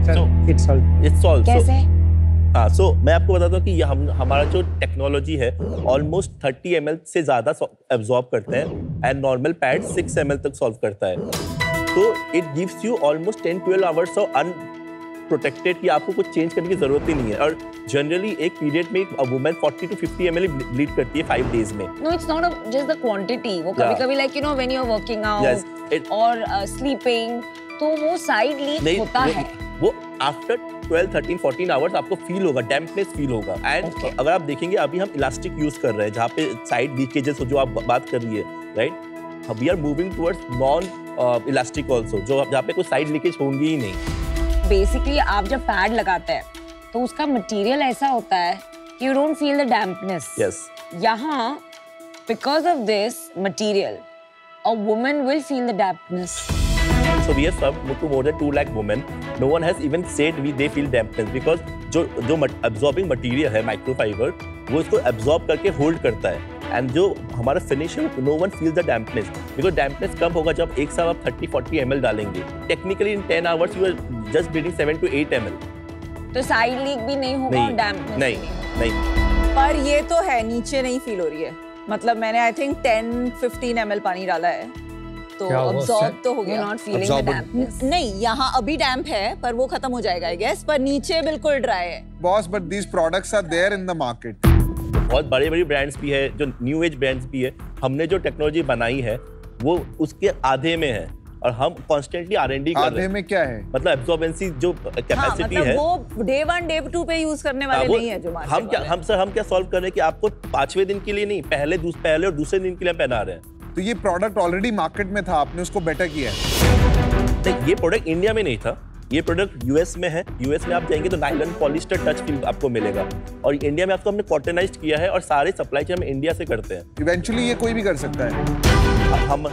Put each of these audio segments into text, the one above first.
It's all. कैसे? हाँ, so मैं आपको बताता हूँ कि ये हमारा जो टेक्नोलॉजी है ऑलमोस्ट 30 ml से ज़्यादा एब्जॉर्ब करते हैं एंड नॉर्मल पैड 6 ml तक सॉल्व करता है। तो it gives you almost 10-12 hours of unprotected कि आपको कुछ चेंज करने की जरूरत ही नहीं है। और जनरली एक पीरियड में एक वुमेन 40 to 50 ml ब्लीड करती है 5 days में। No, it's not just the quantity. वो कभी-कभी like you know when you're working out or sleeping, तो वो साइड लीक होता है। वो आफ्टर 12, 13, 14 आवर्स आपको फील होगा, डैम्पनेस फील होगा। एंड अगर आप देखेंगे अभी हम इलास्टिक यूज कर रहे हैं जहाँ पे साइड लीकेजेस हो जो आप बात कर रही है, right? We are moving towards non elastic also, जो जहाँ पे कोई साइड लीकेज होंगी ही नहीं। बेसिकली आप जब पैड लगाते हैं तो उसका मटेरियल ऐसा होता है कि you don't feel the dampness. Yes. यहाँ because of this material a woman will feel the dampness. So we have served to more than 2 lakh women. No one has even said they feel dampness because जो absorbing material है microfiber वो इसको absorb करके hold करता है and जो हमारा finish है no one feels the dampness because dampness कब होगा जब एक साथ आप 30-40 ml डालेंगे। Technically in 10 hours you are just bleeding 7 to 8 ml। तो साइड लीक भी नहीं होगा और डैम्पनेस नहीं। पर ये तो है नीचे नहीं फील हो रही है, मतलब मैंने आई थिंक 10-15 ml पानी डाला है तो अब्सॉर्ब तो हो गया। Not feeling the dampness. नहीं, यहाँ अभी डैम्प है पर वो खत्म हो जाएगा आई गेस, पर नीचे बिल्कुल ड्राई है। Boss, but these products are there in the market. बहुत बड़े-बड़े ब्रांड्स भी है, जो न्यू एज ब्रांड्स भी है। हमने जो टेक्नोलॉजी बनाई है वो उसके आधे में है और हम कॉन्स्टेंटली R&D कर रहे हैं। आधे में क्या है? मतलब एब्जॉर्बेंसी जो कैपेसिटी मतलब है वो day 1 day 2 पे यूज करने वाले नहीं है जो मार्केट वाले। हम क्या सॉल्व कर रहे हैं कि आपको 5वें दिन के लिए नहीं, पहले और दूसरे दिन के लिए पहना रहे हैं। तो ये प्रोडक्ट ऑलरेडी मार्केट में था, आपने उसको बेटर किया है। नहीं, ये प्रोडक्ट इंडिया में नहीं था, ये प्रोडक्ट यूएस में है। यूएस में आप जाएंगे तो नाइलन पॉलिस्टर टच फील आपको मिलेगा और इंडिया में आपको हमने कॉटनाइज्ड किया है और सारे सप्लाई चेन हम इंडिया से करते हैं। इवेंचुअली ये कोई भी कर सकता है।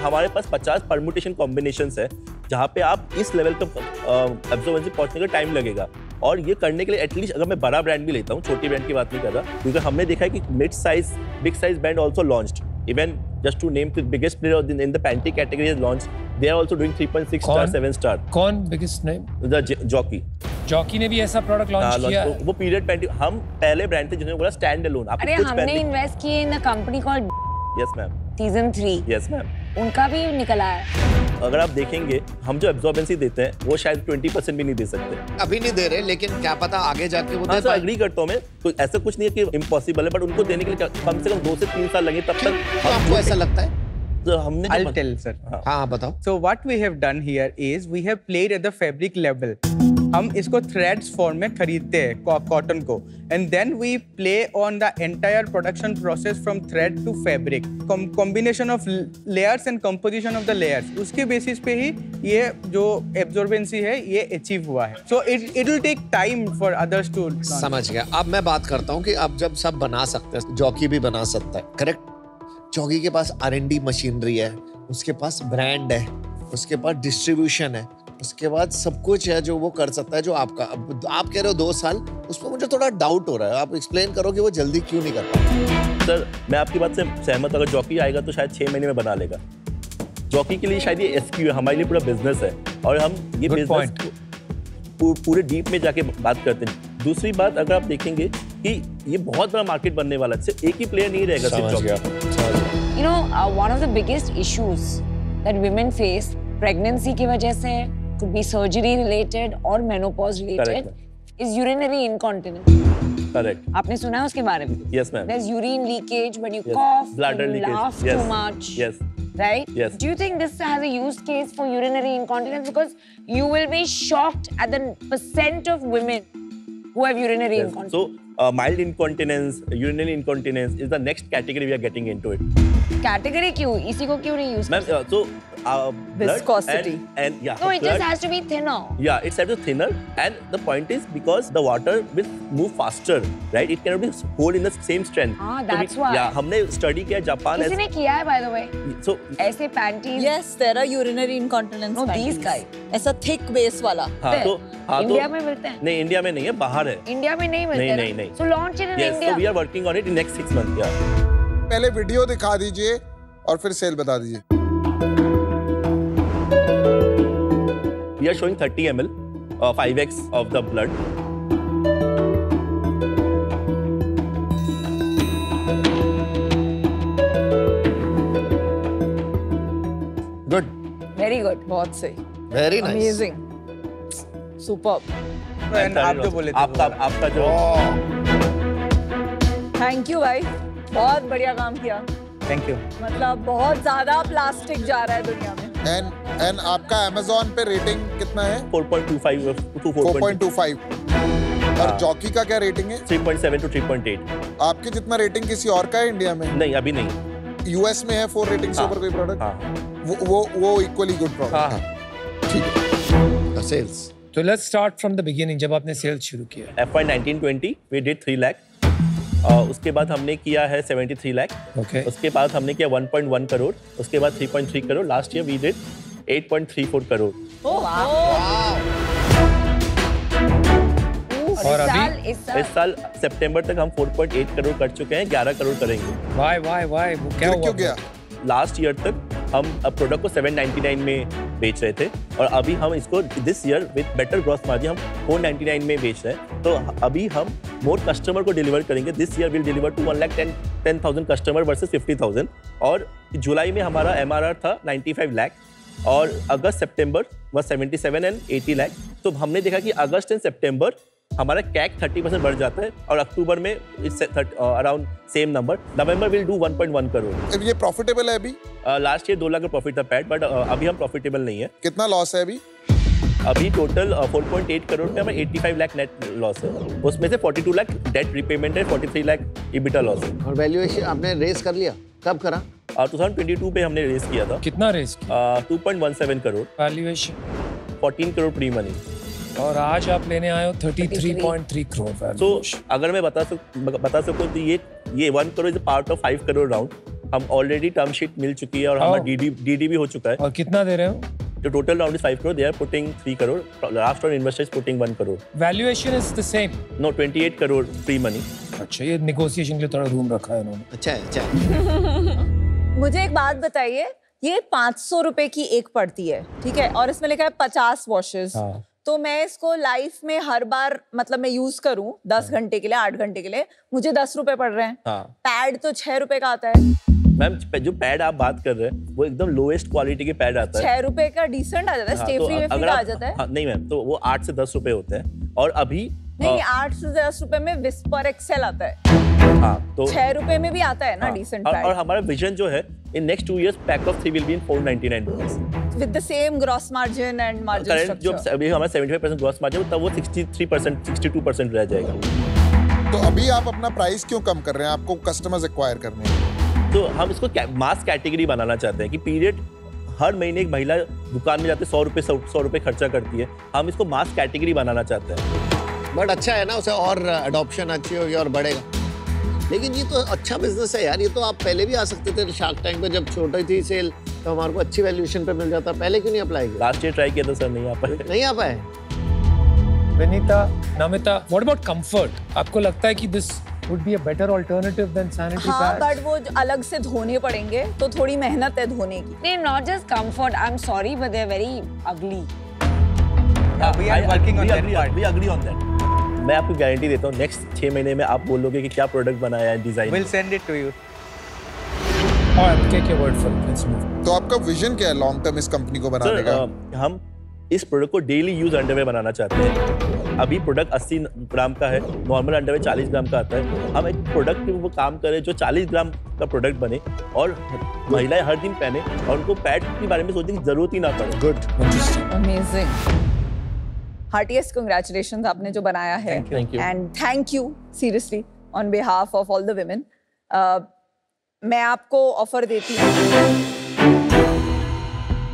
हमारे पास 50 परम्यूटेशन कॉम्बिनेशंस है जहाँ पे आप इस लेवल तक एब्जॉर्बेंसी पहुंचने का टाइम लगेगा। और ये करने के लिए एटलीस्ट अगर मैं बड़ा ब्रांड भी लेता हूँ, छोटी ब्रांड की बात नहीं कर रहा, क्योंकि हमने देखा है कि mid size big size brand also launched. Even just to name the biggest player in the panty category is launched, they are also doing 3.6 star, 7 star. कौन biggest name? The Jockey. Jockey ने भी ऐसा product launch किया है। वो period panty हम पहले brand थे जिन्होंने बोला स्टैंड अलोन। अरे हमने इन्वेस्ट किए in the company called yes ma'am, season 3। Yes ma'am, उनका भी निकला है। अगर आप देखेंगे हम जो एब्जॉर्बेंसी देते हैं वो शायद 20% भी नहीं दे सकते। अभी नहीं दे रहे, लेकिन क्या पता आगे जाके वो दे पाए। एग्री करता हूँ मैं, तो ऐसा कुछ नहीं है कि इम्पॉसिबल है, बट उनको देने के लिए कम से कम 2 से 3 साल लगे तब तक। आपको ऐसा लगता है? तो हमने I'll tell sir. हाँ बताओ। So what we have done here is we have played at the fabric level. हम इसको थ्रेड्स फॉर्म में खरीदते हैं कॉटन को and then we play on the entire production process from thread to fabric, combination of layers and composition of the layers, उसके basis पे ही ये जो एब्जॉर्बेंसी है ये अचीव हुआ है। So it will take time for others to. समझ गया। अब मैं बात करता हूँ कि अब जब सब बना सकते हैं, जॉकी भी बना सकता है, करेक्ट? जॉकी के पास R&D मशीनरी है, उसके पास ब्रांड है, उसके पास डिस्ट्रीब्यूशन है, उसके बाद सब कुछ है जो वो कर सकता है। जो आपका अब आप कह रहे हो 2 साल, उसमें मुझे थोड़ा डाउट हो रहा है। आप एक्सप्लेन करो कि वो जल्दी क्यों नहीं कर पाता। सर मैं आपकी बात से सहमत, अगर जॉकी आएगा तो शायद 6 महीने में बना लेगा। जॉकी के लिए शायद ये SQ है, हमारे लिए पूरा बिजनेस है और हम ये बिजनेस पूरे डीप में जाके बात करते हैं। दूसरी बात, अगर आप देखेंगे कि ये बहुत बड़ा मार्केट बनने वाला है, सिर्फ एक ही प्लेयर नहीं रहेगा सिर्फ jockey. You know, one of the biggest issues that women face pregnancy की वजह से, could be surgery related or menopause related, is urinary incontinence. Correct. आपने सुना है उसके बारे में? Yes, ma'am. There's urine leakage when you cough, bladder when you leakage. laugh Yes. too much. Yes. Right? Yes. Do you think this has a use case for urinary incontinence? Because you will be shocked at the % of women who have urinary incontinence. So, mild incontinence, urinary incontinence is the next category we are getting into it. Category क्यों? इसी को क्यों नहीं use? Ma'am, so viscosity and yeah. No, it just has to be thinner. Yeah, it's has to be thinner, and the point is because the water will move faster, right? It cannot be hold in the same strength. Ah, that's why. Yeah, हमने study किया Japan. किसी ने किया है by the way. So ऐसे panties. Yes, there are urinary incontinence. No, panties. these kind. ऐसा thick base वाला. हाँ तो इंडिया में मिलते हैं? नहीं, इंडिया में नहीं है, बाहर है। इंडिया में नहीं मिलते। नहीं। So launch it in Yes, India. so we are working on it in next 6 months. Yeah. पहले वीडियो दिखा दीजिए और फिर सेल बता दीजिए। We are showing 30 ml 5x of the blood. Good. Very good. बहुत सही, Very nice. amazing, superb. आप जो बोले थे आपका जो थैंक यू भाई, बहुत बढ़िया काम किया। Thank you. मतलब बहुत ज्यादा प्लास्टिक जा रहा है दुनिया में। एंड आपका Amazon पे रेटिंग कितना है? 4.25 to 4.25। और जॉकी का क्या रेटिंग है? 3.7 to 3.8। आपके जितना रेटिंग किसी और का है इंडिया में? नहीं, अभी नहीं। यूएस में है 4 रेटिंग से ऊपर कोई प्रोडक्ट? हाँ। वो इक्वली गुड प्रोडक्ट है। ठीक है। सेल्स। तो let's start from the beginning, जब आपने सेल्स शुरू किया। FY 19-20 we did 3 lakh. उसके बाद हमने किया है 73 लाख। Okay. उसके बाद हमने किया 1.1 करोड़। उसके बाद 3.3 crore. Last year we did 8.34 crore. और अभी इस साल सितंबर तक हम 4.8 करोड़ कर चुके हैं, 11 करोड़ करेंगे। वाई वो क्या हुआ? क्यों गया? लास्ट ईयर तक हम प्रोडक्ट को 799 में बेच रहे थे और अभी हम इसको this year with better gross margin हम 499 में बेच रहे हैं। तो अभी हम मोर कस्टमर को डिलीवर करेंगे। This year will deliver to 1,10,000 customer versus 50,000। और जुलाई में हमारा MRR था 95 लाख और अगस्त सितंबर वह 77 एंड 80 लाख। तो हमने देखा कि अगस्त एंड सितंबर हमारा कैक 30% बढ़ जाता है और अक्टूबर में around same number. November will do 1.1 crore. ये प्रॉफिटेबल है अभी? लास्ट ईयर 2 लाख का प्रॉफिट था पैट, बट अभी हम प्रॉफिटेबल नहीं है। कितना लॉस है अभी? अभी टोटल 4.8 करोड़ में हमें 85 लाख नेट लॉस है। उसमें से 42 लाख डेट रिपेमेंट है, 43 लाख EBITDA लॉस है। और वैल्यूएशन आपने रेस कर लिया? कब करा? 2022 पे हमने रेस किया था। कितना रेस किया? 2.17 crore. Valuation 14 crore pre money. और आज आप लेने आए हो 33.3 करोड़। तो अगर मैं बता सकूं तो ये 1 crore is part of 5 crore round. हम ऑलरेडी टर्म शीट मिल चुकी है और हमारा DD भी हो चुका है। और कितना दे रहे हो? तो total round is 5 crore. They are putting 3 crore. Last round investor is putting 1 crore. Valuation is the same? No, 28 crore pre money. अच्छा, ये नेगोशिएशन के लिए थोड़ा रूम रखा है इन्होंने। अच्छा है। मुझे एक बात बताइए, ये 500 रुपए की एक पड़ती है, ठीक है, और इसमें लिखा है 50 वॉशेस। तो मैं इसको लाइफ में हर बार मतलब मैं यूज करूं 10 घंटे के लिए, 8 घंटे के लिए, मुझे 10 रुपए पड़ रहे हैं। पैड तो 6 रुपए का आता है। मैम, जो पैड आप बात कर रहे हैं वो एकदम लोएस्ट क्वालिटी के पैड आता है। 6 रुपए का डिसेंट आ जाता है, स्टे फ्री का आ जाता है। नहीं मैम, तो वो 8 से 10 रुपए होते हैं। और अभी नहीं, 8 से 10 रुपए में विस्पर एक्सेल आता है। हाँ, तो 6 रुपए में भी आता है ना डिसेंट पैड। और हमारा विजन जो है in next 2 years pack of 3 will be in 499 rupees with the same gross margin and margin current. जो अभी हमारा 75% ग्रॉस मार्जिन तब वो 63% 62% रह जाएगा। तो अभी आप अपना प्राइस क्यों कम कर रहे हैं? आपको कस्टमर्स एक्वायर करने हैं। तो हम इसको मास कैटेगरी बनाना चाहते हैं कि पीरियड हर महीने एक महिला दुकान में जाते 100 रुपए खर्चा करती है। हम इसको मास कैटेगरी बनाना चाहते हैं। बट अच्छा है ना, उसे और अडॉप्शन अच्छी होगी और बढ़ेगा। लेकिन ये तो अच्छा बिजनेस है यार। ये तो आप पहले भी आ सकते थे शार्क टैंक पे, जब छोटी थी सेल तो हमारे को अच्छी वैल्यूएशन पे मिल जाता। पहले क्यों नहीं अप्लाई किया? लास्ट ईयर ट्राई किया था सर, नहीं आ पाए। नहीं आ पाए? Vinita, Namita, what about comfort? आपको लगता है कि this would be a better alternative than sanitary pads? हाँ, बट वो अलग से धोने पड़ेंगे तो थोड़ी मेहनत है धोने की। नहीं, not just comfort. I'm sorry, but they're very ugly. We are working on that part. We agree on that. मैं आपको गारंटी देता हूँ नेक्स्ट 6 महीने में आप बोलोगे कि क्या प्रोडक्ट बनाया है, design. We'll send it to you. I'll take your word for it. Let's move. तो आपका विजन क्या है लॉन्ग टर्म इस कंपनी को बनाने का? हम इस प्रोडक्ट को डेली यूज अंडरवेयर बनाना चाहते हैं। अभी प्रोडक्ट 80 ग्राम का है, नॉर्मल अंडरवेयर 40 ग्राम का आता है। हम एक प्रोडक्ट पे वो काम करें जो 40 ग्राम का प्रोडक्ट बने और महिलाएं हर दिन पहने और उनको पैड के बारे में सोचने की जरूरत ही ना पड़े। Good, amazing. हार्टिएस्ट कांग्रेचुलेशंस आपने जो बनाया है। Thank you. And thank you seriously on behalf of all the women. मैं आपको ऑफर देती हूँ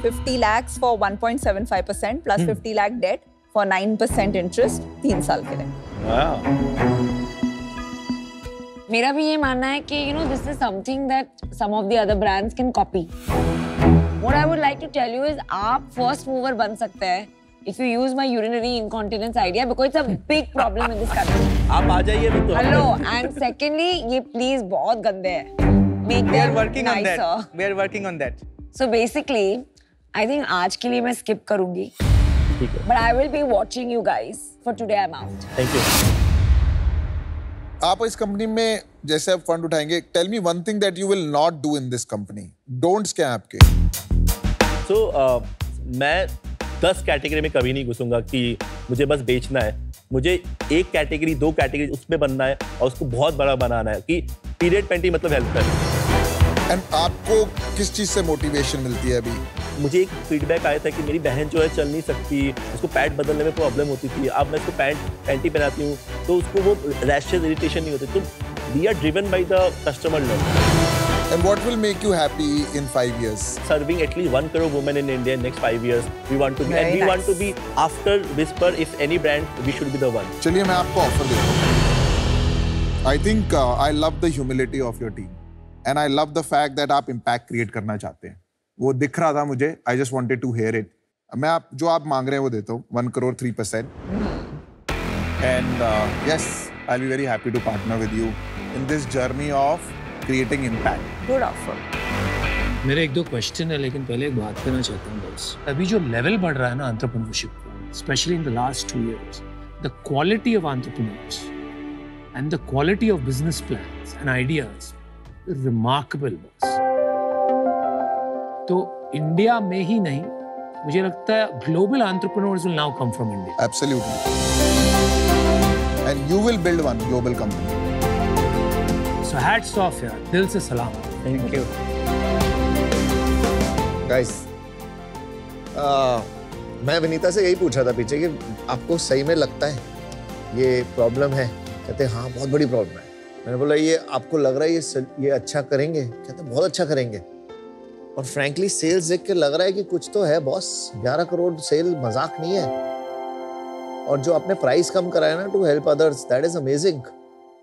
50 lakhs for 1.75% plus 50 lakh debt for 9% interest 3 साल के लिए। मेरा भी ये मानना है कि you know this is something that some of the other brands can copy. What I would like to tell you is आप first mover बन सकते हैं if you use my urinary incontinence idea because it's a big problem in this country. आप आ जाइए भी तो। Hello, and secondly ये please बहुत गंदे हैं। Make We are them working on nicer. that. We are working on that. So basically, I think आज के लिए मैं skip करूँगी ठीक है। But I will be watching you guys. For today, I'm out. Thank you. आप इस company में जैसे आप फंड उठाएंगे, tell me one thing that you will not do in this company. Don'ts क्या हैं आपके? So, मैं 10 कैटेगरी में कभी नहीं घुसूंगा कि मुझे बस बेचना है। मुझे एक कैटेगरी 2 कैटेगरी उसमें बनना है और उसको बहुत बड़ा बनाना है कि पीरियड पेंटी मतलब हेल्थ है। एंड आपको किस चीज से मोटिवेशन मिलती है अभी? मुझे एक फीडबैक आया था कि मेरी बहन जो है चल नहीं सकती, उसको पैंट बदलने में प्रॉब्लम होती थी। अब मैं उसको पैंटी पहनाती हूँ तो उसको वो रैशेस इरिटेशन नहीं होते। तो we are driven by the customer love. And what will make you happy in 5 years? Serving at least 1 crore women in India in next 5 years. We want to be, Very and we nice. want to be after Whisper. If any brand, we should be the one. चलिए मैं आपको offer देता हूँ। I think I love the humility of your team, and I love the fact that आप impact create करना चाहते हैं। वो दिख रहा था मुझे। I just wanted to hear it. मैं जो आप मांग रहे हैं वो देता हूँ 1 crore 3%. And yes, I'll be very happy to partner with you in this journey of creating impact. Good offer. मेरे 1-2 क्वेश्चन है, लेकिन पहले एक बात करना चाहता हूँ बस। अभी जो लेवल बढ़ रहा है ना एंटरप्रेन्योरशिप का, specially in the last 2 years, the quality of entrepreneurs and the quality of business plans and ideas remarkable बस। तो इंडिया में ही नहीं, मुझे लगता है global entrepreneurs will now come from India. Absolutely. And you will build one global company. So hats off यार, दिल से सलाम। Thank you. गाइस, मैं विनीता से यही पूछ रहा था पीछे कि आपको सही में लगता है ये प्रॉब्लम है? कहते हाँ बहुत बड़ी प्रॉब्लम है। मैंने बोला ये आपको लग रहा है ये अच्छा करेंगे? कहते बहुत अच्छा करेंगे। और फ्रैंकली सेल्स देख के लग रहा है कि कुछ तो है बॉस। 11 करोड़ सेल मजाक नहीं है। और जो आपने प्राइस कम कराया ना to help others, that is amazing.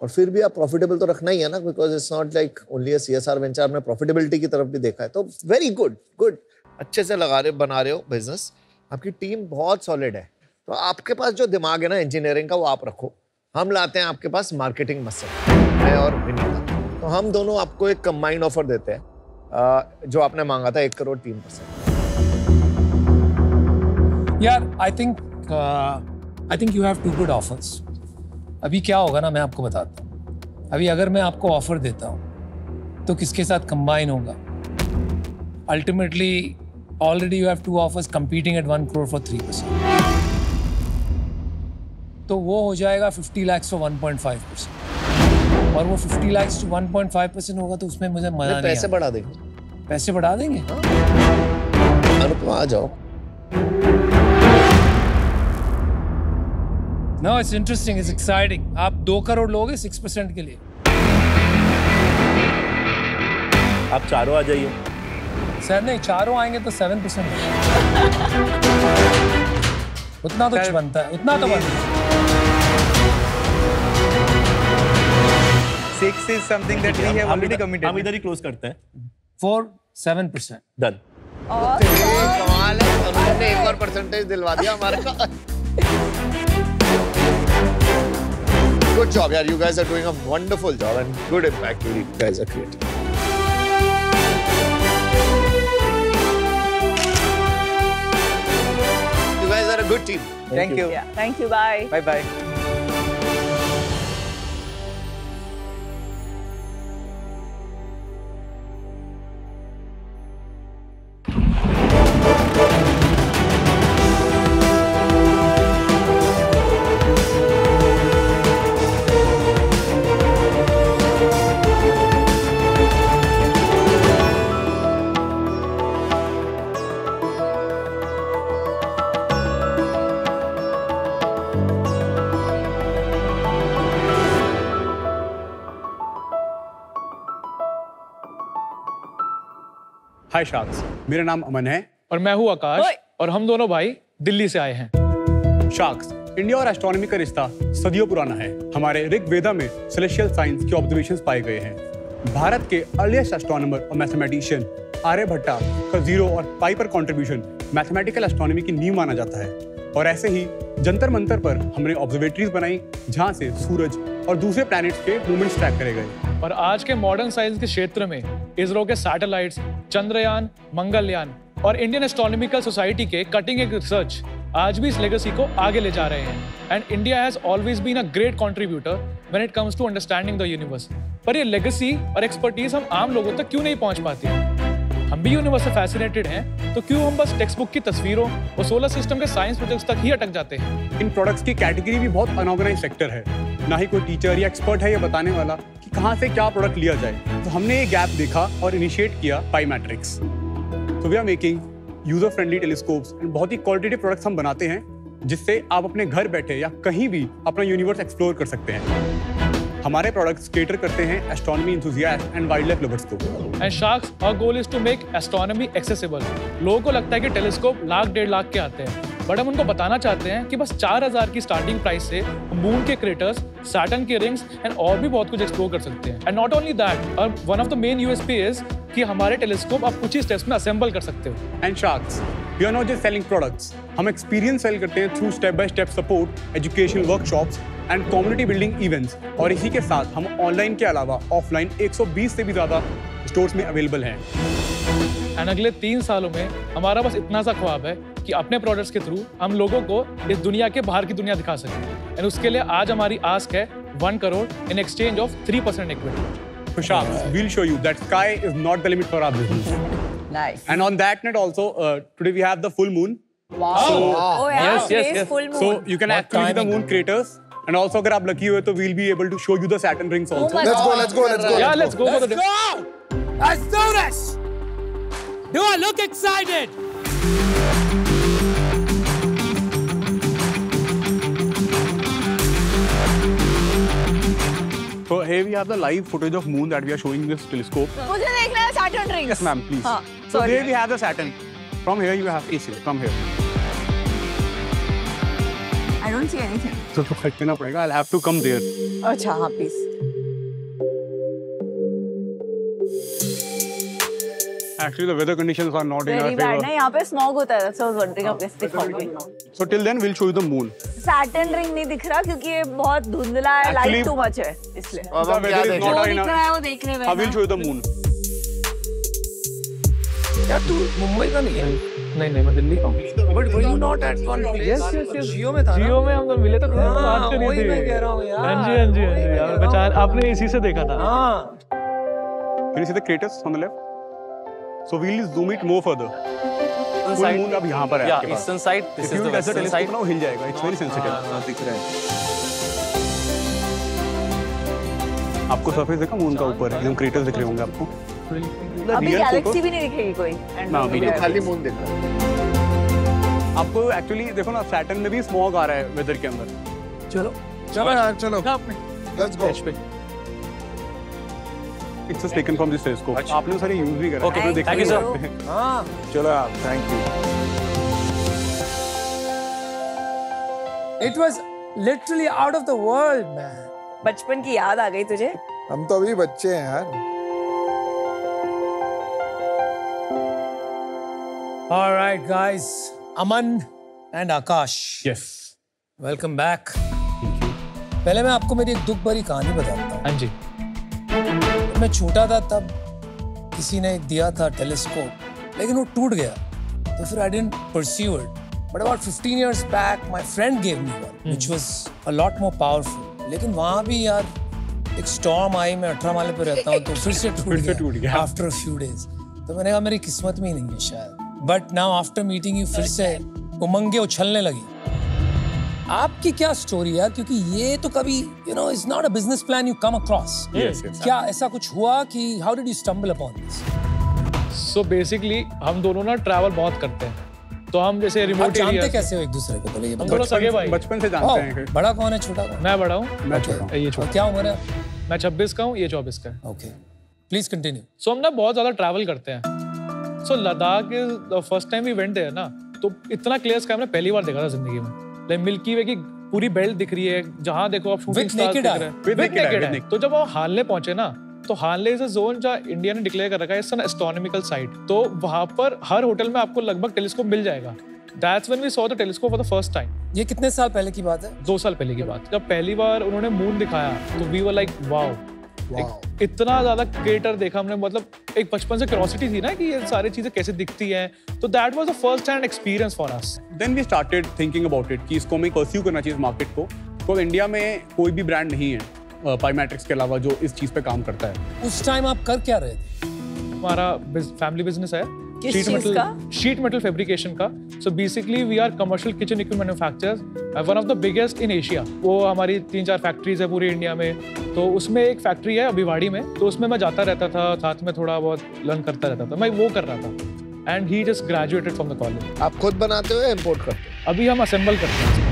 और फिर भी आप प्रॉफिटेबल तो रखना ही है ना, because it's not like only a CSR venture. आपने प्रॉफिटेबिलिटी की तरफ भी देखा है, तो वेरी गुड गुड। अच्छे से बना रहे हो बिजनेस। आपकी टीम बहुत सॉलिड है। तो आपके पास जो दिमाग है ना इंजीनियरिंग का, वो आप रखो। हम लाते हैं आपके पास मार्केटिंग मसल, मैं और विनीता। तो हम दोनों आपको एक कंबाइंड ऑफर देते हैं जो आपने मांगा था 1 करोड़ 3%। यार आई think you have 2 good offers. अभी क्या होगा ना, मैं आपको बताता हूँ। अभी अगर मैं आपको ऑफर देता हूँ तो किसके साथ कंबाइन होगा? Ultimately already you have 2 offers competing at 1 crore for 3%। तो वो हो जाएगा 50 lakhs for 1.5%। और वो 50 lakhs to 1.5% होगा तो उसमें मुझे मजा नहीं। पैसे बढ़ा देंगे। पैसे बढ़ा देंगे? अनुपमा आ जाओ। No, it's interesting, it's exciting. आप 2 करोड़ लोगे 6% के लिए। आप चारों आ जाइए। सर नहीं, चारों आएंगे तो 7%। उतना तो बनता है, उतना तो बनता है। 6 is something that we have already committed. हम इधर ही क्लोज करते हैं। 7%। डन। कमाल है, उन्होंने एक और परसेंटेज दिलवा दिया हमारे को। Good job, yaar. You guys are doing a wonderful job and good impact you guys are creating. You guys are a good team. Thank you. Yeah. Thank you. Bye. Bye bye. Hi sharks, मेरा नाम अमन है और मैं हूँ आकाश ओए। और हम दोनों भाई दिल्ली से आए हैं। शार्क्स, इंडिया और एस्ट्रोनॉमी का रिश्ता सदियों पुराना है। हमारे ऋग्वेदा में सेलेस्टियल साइंस के ऑब्जर्वेशंस पाए गए हैं। भारत के अर्लीस्ट एस्ट्रोनॉमर और मैथमेटिशियन आर्यभट्टा का जीरो और पाई पर कॉन्ट्रीब्यूशन मैथमेटिकल एस्ट्रोनॉमी की नींव माना जाता है। और ऐसे ही जंतर मंतर पर हमने ऑब्जर्वेटरीज बनाई जहां से सूरज और दूसरे प्लैनेट्स के मूवमेंट्स ट्रैक करे गए। और आज के मॉडर्न साइंस के क्षेत्र में इसरो के सैटेलाइट्स, चंद्रयान, मंगलयान और इंडियन एस्ट्रोनॉमिकल सोसाइटी के कटिंग एज रिसर्च आज भी इस लेगेसी को आगे ले जा रहे हैं and India has always been a great contributor when it comes to understanding the universe. पर ये लेगेसी और एक्सपर्टीज हम आम लोगों तक क्यों नहीं पहुंच पाती? हम भी यूनिवर्स से फैसिनेटेड हैं, तो क्यों हम बस टेक्स्ट बुक की तस्वीरों और सोलर सिस्टम के साइंस प्रोजेक्ट्स तक ही अटक जाते हैं? इन प्रोडक्ट्स की कैटेगरी भी बहुत अनऑर्गेनाइज सेक्टर है, ना ही कोई टीचर या एक्सपर्ट है ये बताने वाला कि कहाँ से क्या प्रोडक्ट लिया जाए। तो हमने ये गैप देखा और इनिशिएट किया पाईमेट्रिक्स। तो we are making user friendly telescopes and बहुत ही क्वालिटेटिव प्रोडक्ट्स हम बनाते हैं जिससे आप अपने घर बैठे या कहीं भी अपना यूनिवर्स एक्सप्लोर कर सकते हैं। हमारे प्रोडक्ट्स केटर करते हैं astronomy enthusiast and wild life lovers को। And sharks, our goal is to make astronomy accessible. लोगों को लगता है कि टेलीस्कोप लाख 1.5 लाख के आते हैं, बट हम उनको बताना चाहते हैं कि बस 4000 की स्टार्टिंग प्राइस से मून के क्रेटर्स, सैटर्न के रिंग्स एंड और भी बहुत कुछ एक्सप्लोर कर सकते हैं। And not only that, one of the main USP is कि हमारे टेलीस्कोप आप कुछ ही स्टेप्स में असेंबल कर सकते हो। And sharks, we are not just selling products, हम एक्सपीरियंस सेल करते हैं through step by step support, educational workshops and community building events. और इसी के साथ हम ऑनलाइन के अलावा ऑफलाइन 120 से भी ज़्यादा स्टोर्स में अवेलेबल हैं। एंड अगले 3 सालों में हमारा बस इतना सा ख्वाब है कि अपने प्रोडक्ट्स के थ्रू हम लोगों को इस दुनिया के बाहर की दुनिया दिखा सकें। एंड उसके लिए आज हमारी आस्क है 1 crore in exchange of 3% equity. So Sharks, we'll show you that sky is not the limit for our business. Nice. And on that note also, today we have the full moon. Wow. Oh yeah, yes. full moon. So you can actually see the moon craters. And also अगर आप lucky हुए तो we'll be able to show you the Saturn rings also. my Let's go, God. let's go, let's go. Yeah, let's go for the day. Let's do this! Do I look excited? So here we have the live footage of moon that we are showing this telescope. मुझे देखना है Saturn rings. Yes ma'am, please. हाँ, So sorry. here we have the Saturn. From here you have AC. From here. I don't see anything. So to खटना पड़ेगा. I'll have to come there. अच्छा हाँ please. Actually the weather conditions are not in our Very bad favor. ना, यहाँ पे smog होता है. So I was wondering अब कैसे दिखाओगे? So till then we'll show you the moon. Saturn ring नहीं दिख रहा क्योंकि ये बहुत धुंधला है, Actually- light too much है इसलिए. अब हम क्या The weather is देखें? not वो in दिख our. रहा है, वो देखने में। I will show you the moon. यार तू मुंबई का नहीं है? नहीं मैं दिल्ली का हूँ। But were you not at one place? Yes. जियो में था ना? जियो में हम तो मिले तो बात करी वही थी। मैं कह रहा हूँ यार। हाँ जी यार, बेचारा आपने इसी से देखा था। हाँ। Can you see the craters on the left? So we'll zoom it more further. Full moon अब यहाँ पर है आपके पास. Eastern side. This If is you the touch the western telescope side. ना वो हिल जाएगा. It's very sensitive. हाँ, दिख रहा है। आपको सरफेस देखा मून का ऊपर एकदम क्रेटर्स दिख रहे होंगे आपको. अभी गैलेक्सी भी नहीं दिखेगी कोई. ना अभी नहीं. खाली मून दिख रहा है. आपको एक्चुअली देखो ना सैटर्न में भी स्मॉग आ रहा है वेदर के अंदर. चलो यार चलो. Let's go. It's just taken from this telescope. अच्छा. आपने सारे यूज भी करा. Okay, आपने देखा thank you, भी sir. होगा. हाँ. चलो आप. Thank you. It was literally out of the world, man. बचपन की याद आ गई तुझे? हम तो अभी बच्चे हैं यार. All right, guys. Aman and Akash. Yes. Welcome back. पहले मैं आपको मेरी एक दुख भरी कहानी बताता हूँ. हाँ जी। जब मैं छोटा था तब किसी ने दिया था टेलीस्कोप, लेकिन वो टूट गया. तो फिर I didn't pursue it. But about 15 years back, my friend gave me one, which was a lot more powerful. लेकिन वहाँ भी यार एक storm आई. मैं 18 माले पे रहता हूँ तो फिर से टूट गया. After a few days. तो मैंने कहा मेरी किस्मत में ही नहीं है शायद. But now after meeting you फिर से उमंगे उछलने लगी. आपकी क्या स्टोरी यार, क्योंकि ये तो कभी it's not a business plan you come across. Yes. क्या ऐसा कुछ हुआ कि how did you stumble upon this? So basically हम दोनों ना ट्रैवल बहुत करते हैं, तो हम जैसे आप रिमोट जानते एरिया कैसे हो एक दूसरे को? पहले ये हम दोनों सगे भाई। बचपन से जानते हैं. बताओ. बड़ा कौन है छोटा कौन? मैं बड़ा हूँ, मैं छोटा हूँ. ये और छोटा. क्या उम्र है? मैं 26 का हूँ, ये 24 का है. Okay, please continue. सो हम ना बहुत ज्यादा ट्रैवल करते हैं. So Ladakh is the first time we went there ना, तो इतना क्लियर स्काई हमने पहली बार देखा था जिंदगी में. लाइक मिल्की वे की पूरी बेल्ट दिख रही है, जहाँ देखो आप शूटिंग स्टार्स दिख रहे हैं. With naked eye. तो जब वो हानले पहुंचे ना, तो हानले इज अ जोन जहाँ इंडिया ने डिक्लेयर कर रखा है इट्स एन एस्ट्रोनॉमिकल साइट. तो वहाँ पर हर होटल में आपको लगभग टेलीस्कोप मिल जाएगा. That's when we saw the telescope for the first time. ये कितने साल पहले की बात है? 2 साल पहले की बात. जब पहली बार उन्होंने मून दिखाया तो we were like wow. इतना ज़्यादा क्रिएटर देखा हमने, मतलब एक बचपन से क्यूरियोसिटी थी ना कि ये सारी चीज़ें कैसे दिखती हैं, तो that was the first hand experience for us. Then we started thinking about it कि इसको हमें परस्यू करना चाहिए मार्केट को, बिकॉज इंडिया में कोई भी ब्रांड नहीं है पाईमेट्रिक्स के अलावा जो इस चीज़ पे काम करता है। उस टाइम आप कर क्या रहे थे? हमारा फैमिली बिजनेस है शीट मेटल फैब्रिकेशन का। So basically we are commercial kitchen equipment manufacturers, one of the biggest in Asia. वो हमारी 3-4 फैक्ट्रीज है पूरी इंडिया में, तो उसमें एक फैक्ट्री है अभिवाड़ी में, तो उसमें मैं जाता रहता था, साथ में थोड़ा बहुत लर्न करता रहता था, मैं वो कर रहा था। And he just graduated from the college. आप खुद बनाते हो या इंपोर्ट करते हो? अभी हम असेंबल करते हैं।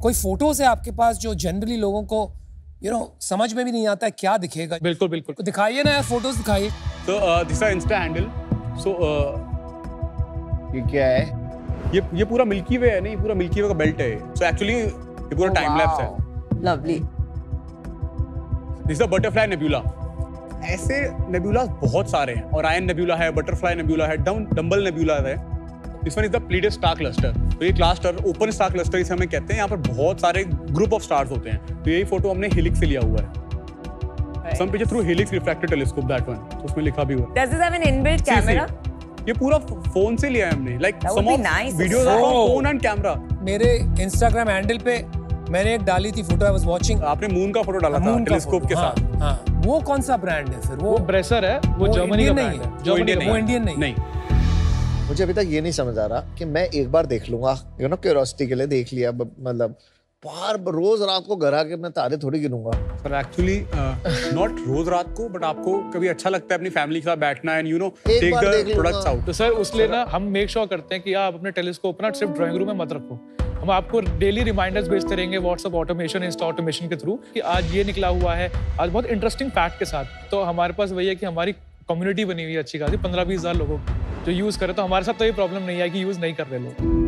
कोई फोटोज है आपके पास जो जनरली लोगों को समझ में भी नहीं आता है क्या दिखेगा? बिल्कुल बिल्कुल, दिखाइए ना यार, फोटोज दिखाइए। So this is Insta handle. So ये क्या है? ये पूरा मिल्की वे है ना, ये पूरा मिल्की वे का बेल्ट है। So actually ये पूरा टाइम लैप्स है। Lovely. This is a butterfly nebula. ऐसे नेबुलास बहुत सारे हैं, और आयन नेबुला है, बटरफ्लाई नेबुला है, डंबल नेबुला है। This one is the Pleiades star cluster. तो ये क्लस्टर ओपन स्टार क्लस्टर इसे हमें कहते हैं। यहाँ पर बहुत सारे ग्रुप ऑफ स्टार्स होते हैं। तो यही फोटो हमने हेलिक्स से लिया हुआ है। Some picture through helix refractor telescope, that one. तो उसमें लिखा भी हुआ। Does this have an inbuilt camera? ये पूरा फोन से लिया है हमने। Like some of videos are on phone and camera. मेरे Instagram हैंडल पे मैंने एक डाली थी फोटो, I was watching। आपने मून का फोटो डाला था टेलीस्कोप के साथ। हाँ, वो कौन सा ब्रांड है फिर? वो ब्रेसर है, वो जर्मनी का ब्रांड है। वो इंडियन नहीं। मुझे अभी तक ये नहीं समझ आ रहा कि मैं एक बार देख लूंगा, क्यूरियोसिटी के लिए देख लिया, मतलब बार रोज रात को घर आके मैं तारे थोड़ी गिनूंगा। पर एक्चुअली नॉट रोज रात को, बट आपको कभी अच्छा लगता है अपनी फैमिली के साथ बैठना and take the products out. तो सर उसलिए ना हम मेक श्योर करते हैं कि आप अपने टेलीस्कोप ना सिर्फ ड्राइंग रूम में मत रखो। हम आपको डेली रिमाइंडर्स भेजते रहेंगे व्हाट्सएप ऑटोमेशन, इंस्टा ऑटोमेशन के थ्रू कि आज ये निकला हुआ है, आज बहुत इंटरेस्टिंग फैक्ट के साथ। तो हमारे पास वही है कि हमारी कम्युनिटी बनी हुई है अच्छी खासी, 15-20 हज़ार लोगों जो यूज करे। तो हमारे साथ तो ये प्रॉब्लम नहीं है कि यूज नहीं कर रहे लोग।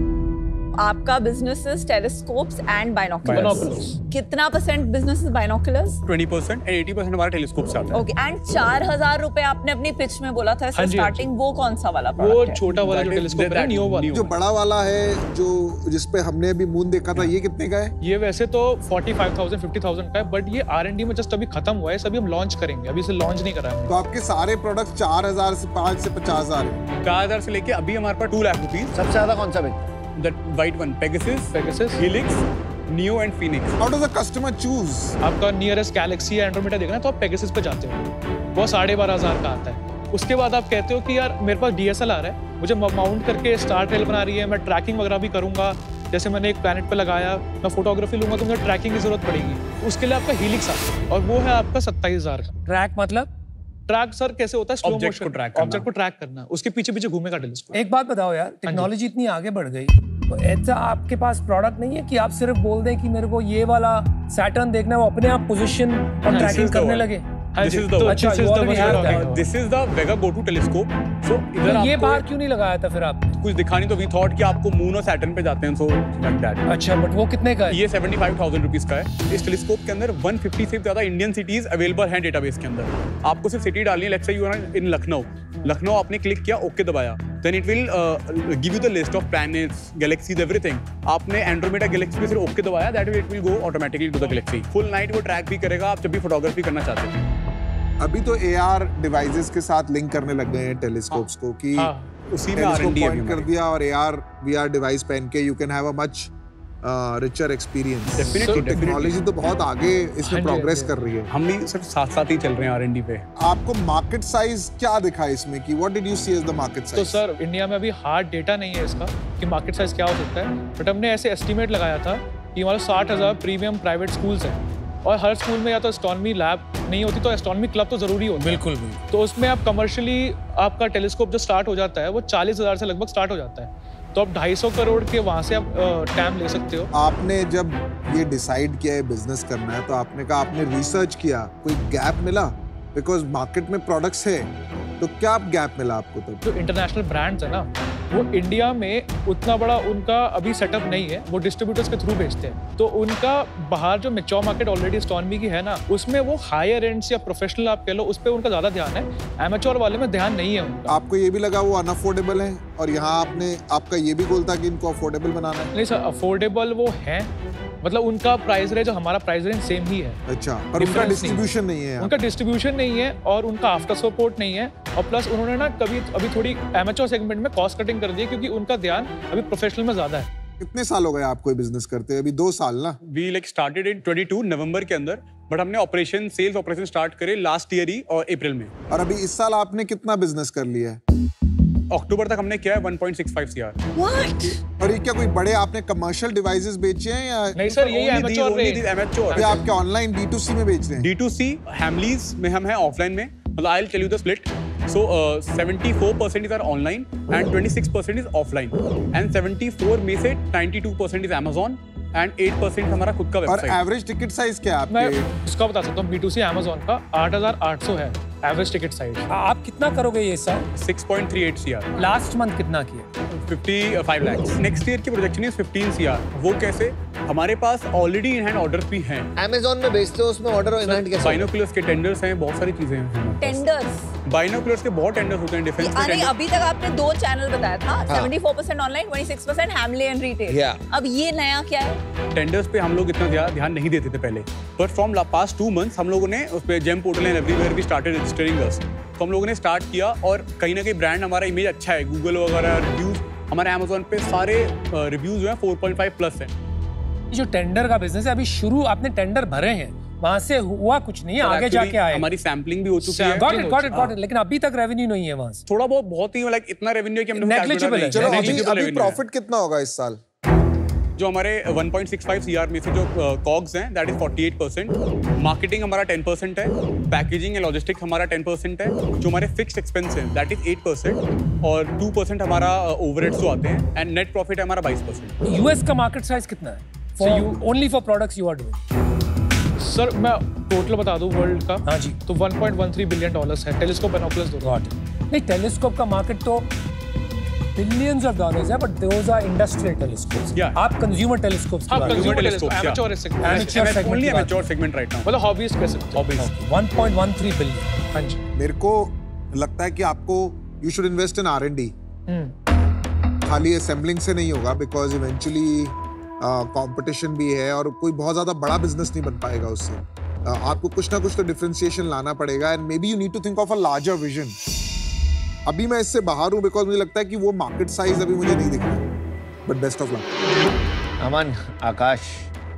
आपका business is telescopes and binoculars. कितना % बिजनेस इज बाइनोकुलर्स? 20% एंड 80% हमारा टेलीस्कोप से आता है। ओके, एंड 4,000 रुपए आपने अपनी पिच में बोला था स्टार्टिंग, वो कौन सा वाला प्रोडक्ट वो है? छोटा वाला जो टेलीस्कोप है, नियो वाला। जो बड़ा वाला है, जो जिसपे हमने अभी मून देखा था, ये कितने का है? ये वैसे तो 45,000 50,000 का है, बट ये R&D में जस्ट अभी खत्म हुआ है, सभी हम लॉन्च करेंगे, अभी इसे लॉन्च नहीं करा है। तो आपके सारे प्रोडक्ट 4,000 से 5 से 50,000 है। 4,000 से लेके अभी हमारे पास 2 लाख रुपीस। सबसे ज्यादा कौन सा बिकता है? That white one, Pegasus, Helix, Neo and Phoenix. How does the customer choose? आपका नियरेस्ट गैलेक्सी या एंड्रोमेडा देखना है तो आप पेगासस पे जाते हो, वो 12,500 का आता है। उसके बाद आप कहते हो कि यार मेरे पास DSLR है, मुझे माउंट करके स्टार ट्रेल बना रही है, मैं ट्रैकिंग वगैरह भी करूंगा, जैसे मैंने एक प्लैनेट पे लगाया, मैं फोटोग्राफी लूंगा तो मुझे ट्रैकिंग की जरूरत पड़ेगी। उसके लिए आपका Helix आता है, और वो है आपका 27,000 का। ट्रैक मतलब? ट्रैक सर कैसे होता है? स्लो Object मोशन, को track करना। ऑब्जेक्ट को ट्रैक करना, उसके पीछे पीछे घूमेगा टेलीस्कोप। एक बात बताओ यार, टेक्नोलॉजी इतनी आगे बढ़ गई, तो ऐसा आपके पास प्रोडक्ट नहीं है कि आप सिर्फ बोल दें कि मेरे को ये वाला सैटर्न देखना है, वो अपने आप पोजीशन और ट्रैकिंग करने लगे? This is the this is the Vega Go2 telescope. So इधर ये आपको बाहर क्यों नहीं लगाया था फिर आपने? कुछ दिखा नहीं, तो we thought कि आपको मून और सैटर्न पे जाते हैं, so like that. अच्छा, बट वो कितने का है? ये 75,000 रुपीस का है। इस टेलीस्कोप के अंदर 150 से ज्यादा इंडियन सिटीज अवेलेबल हैं डेटाबेस के अंदर। आपको सिर्फ सिटी डालनी है। Let's say you are in Lucknow, आपने क्लिक किया, ओके दबाया, then it will give you the list of planets, galaxies, everything. आपने एंड्रोमेडा गैलेक्सी पे सिर्फ ओके दबाया, that will it will go automatically to the galaxy. Full night वो track भी करेगा, आप जब भी फोटोग्राफी करना चाहते हैं। अभी तो AR डिवाइसेस के साथ लिंक करने लग गए हैं टेलीस्कोप्स को कि उसी में टेलीस्कोप R&D पॉइंट कर दिया और AR VR डिवाइस पहन के you can have a much richer experience. Definitely, technology तो बहुत आगे इसमें प्रोग्रेस कर रही है। हम भी सिर्फ साथ ही चल रहे हैं R&D पे। आपको मार्केट साइज क्या दिखा इसमें कि what did you see as the market size? तो सर इंडिया में अभी हार्ड डेटा नहीं है इसका कि मार्केट साइज क्या हो सकता है, बट हमने ऐसे एस्टिमेट लगाया था कि हमारे 60,000 प्रीमियम प्राइवेट स्कूल्स हैं, और हर स्कूल में या तो एस्ट्रोनॉमी लैब नहीं होती तो एस्ट्रोनॉमी क्लब तो जरूरी होता है। बिल्कुल। तो उसमें आप कमर्शियली आपका टेलीस्कोप जो स्टार्ट हो जाता है वो 40,000 से लगभग स्टार्ट हो जाता है, तो आप 250 करोड़ के वहां से आप टैम ले सकते हो। आपने जब ये डिसाइड किया है बिजनेस करना है, तो आपने कहा आपने रिसर्च किया, कोई गैप मिला? बिकॉज मार्केट में प्रोडक्ट्स है, तो क्या गैप मिला आपको? तो जो इंटरनेशनल ब्रांड्स है ना, वो इंडिया में उतना बड़ा उनका अभी सेटअप नहीं है, वो डिस्ट्रीब्यूटर्स के थ्रू बेचते हैं, तो उनका बाहर जो मैच्योर मार्केट ऑलरेडी एस्ट्रोनॉमी की है ना, उसमें वो हायर एंड्स या प्रोफेशनल आप कह लो, उस पर उनका ज्यादा ध्यान है, एमेच्योर वाले में ध्यान नहीं है उनका। आपको ये भी लगा वो अनअफोर्डेबल है, और यहाँ आपका ये भी गोल था कि इनको अफोर्डेबल बनाना है? नहीं सर, अफोर्डेबल वो है, मतलब उनका प्राइस रेंज और हमारा प्राइस रेंज सेम ही है। अच्छा, पर उनका डिस्ट्रीब्यूशन नहीं है। उनका डिस्ट्रीब्यूशन नहीं है और उनका आफ्टर सपोर्ट नहीं है, और प्लस उन्होंने ना अभी थोड़ी एमेच्योर सेगमेंट में कॉस्ट कटिंग कर दी है, क्योंकि उनका ध्यान अभी प्रोफेशनल में ज्यादा है। कितने साल हो गए आपको ये बिजनेस करते हैं? अभी 2 साल ना? वी लाइक स्टार्टेड इन 22 नवंबर के अंदर, बट हमने सेल्स ऑपरेशन स्टार्ट करे लास्ट ईयर ही और अप्रैल में। और अभी इस साल आपने कितना बिजनेस कर लिया है? अक्टूबर तक हमने किया है 1.65 CR। What? और ये क्या कोई बड़े आपने कमर्शियल डिवाइसेस बेचे हैं या नहीं सर, यही एमेच्योर रेंज। अभी आपके ऑनलाइन D2C में बेच रहे हैं? D2C हैमलीज में हम हैं, ऑफलाइन में। मतलब I will tell you the split. So 74% is our online and 26% is offline, and 74 में से 92% is Amazon and 8% हमारा खुद का वेबसाइट। और एवरेज टिकट साइज क्या है मैं आपके? उसका बता सकता हूँ, B2C Amazon का 8,800 है एवरेज टिकट साइज। आप कितना करोगे ये साल? 6.38 CR। लास्ट मंथ कितना किया? 55 lakhs। नेक्स्ट ईयर की प्रोजेक्शन इज 15 CR। वो कैसे? हमारे पास ऑलरेडी इन हैंड ऑर्डर्स भी हैं। Amazon में बेचते हो, उसमें ऑर्डर इन हैंड कैसे? बाइनोकुलर्स के टेंडर्स हैं, बहुत सारी चीजें हैं। टेंडर्स? बाइनोकुलर्स के बहुत टेंडर्स होते हैं डिफेंस के। अभी तक आपने 2 चैनल बताया था, 74% ऑनलाइन, 26% हैमली एंड रिटेल। अब ये नया क्या है? टेंडर्स पे हम लोग इतना ध्यान नहीं देते थे पहले, बट फ्रॉम पास्ट 2 months हम लोगों ने उस पे जेम पोर्टल एंड एवरीवेयर भी स्टार्टेड रजिस्टरिंग अस। तो हम लोगों ने स्टार्ट किया, और कहीं ना कहीं ब्रांड हमारा इमेज अच्छा है, गूगल वगैरह रिव्यूज हमारे अमेज़न पे सारे रिव्यूज जो हैं 4.5+ हैं। जो टेंडर का बिजनेस है, अभी शुरू आपने टेंडर भरे हैं, वहां से हुआ कुछ नहीं, आगे जाके आए। हमारी सैम्पलिंग भी हो चुकी है। गॉट इट, लेकिन अभी तक रेवेन्यू नहीं है वहां से। थोड़ा बहुत ही लाइक इतना रेवेन्यू है कि हमने नेग्लिजिबल है। चलो अभी प्रॉफिट कितना होगा इस साल? जो हमारे 1.65 CR में से जो कॉग्स हैं दैट इज 48%, मार्केटिंग हमारा 10% है, पैकेजिंग एंड लॉजिस्टिक्स हमारा 10% है, जो हमारे फिक्स्ड एक्सपेंस हैं दैट इज 8%, और 2% हमारा ओवरहेड्स जो आते हैं, एंड नेट प्रॉफिट है हमारा 22%। यूएस का मार्केट साइज कितना है? Only for products you are doing. Sir मैं टोटल बता दूं वर्ल्ड का। हाँ जी। तो $1.13 बिलियन है टेलीस्कोप बाइनोकुलर्स दोनों। नहीं, टेलीस्कोप का मार्केट तो billions of dollars है, but those are industrial telescopes. Yeah. आप consumer telescopes की बात कर रहे हो। consumer telescope, amateur segment, only amateur segment right now. मतलब hobbyist कह सकते हो। Hobbyist। 1.13 billion। हाँ जी। मेरे को लगता है कि आपको you should invest in R&D। खाली असेंबलिंग से नहीं होगा, because eventually competition भी है, और कोई बहुत ज्यादा बड़ा बिजनेस नहीं बन पाएगा उससे। आपको कुछ ना कुछ तो डिफरेंशिएशन लाना पड़ेगा, and maybe you need to think of a larger vision। अभी मैं इससे बाहर हूँ बिकॉज मुझे लगता है कि वो मार्केट साइज अभी मुझे नहीं दिख रहा, बट बेस्ट ऑफ लक। अमन, आकाश,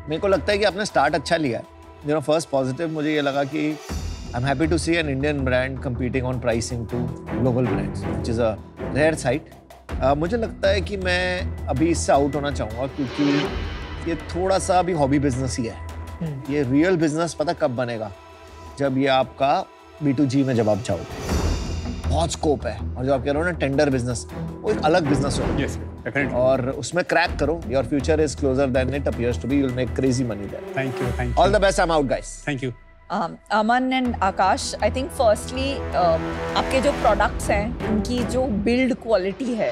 मेरे को लगता है कि आपने स्टार्ट अच्छा लिया है। फर्स्ट पॉजिटिव मुझे ये लगा कि I am happy to see an Indian brand competing on pricing to global brands, which is a rare sight. मुझे लगता है कि मैं अभी इससे आउट होना चाहूँगा, क्योंकि ये थोड़ा सा अभी हॉबी बिजनेस ही है। ये रियल बिजनेस पता कब बनेगा? जब ये आपका B2G में जब आप जाओगे, बहुत स्कोप है। और जो आप कह रहे हो ना टेंडर बिजनेस, वो एक अलग बिजनेस हो। Yes, definitely। और उसमें क्रैक करो। Your future is closer than it appears to be. You will make crazy money there. Thank you। All the best. I am out guys. Thank you। Aman and Akash, I think firstly आपके जो products हैं उनकी जो build quality है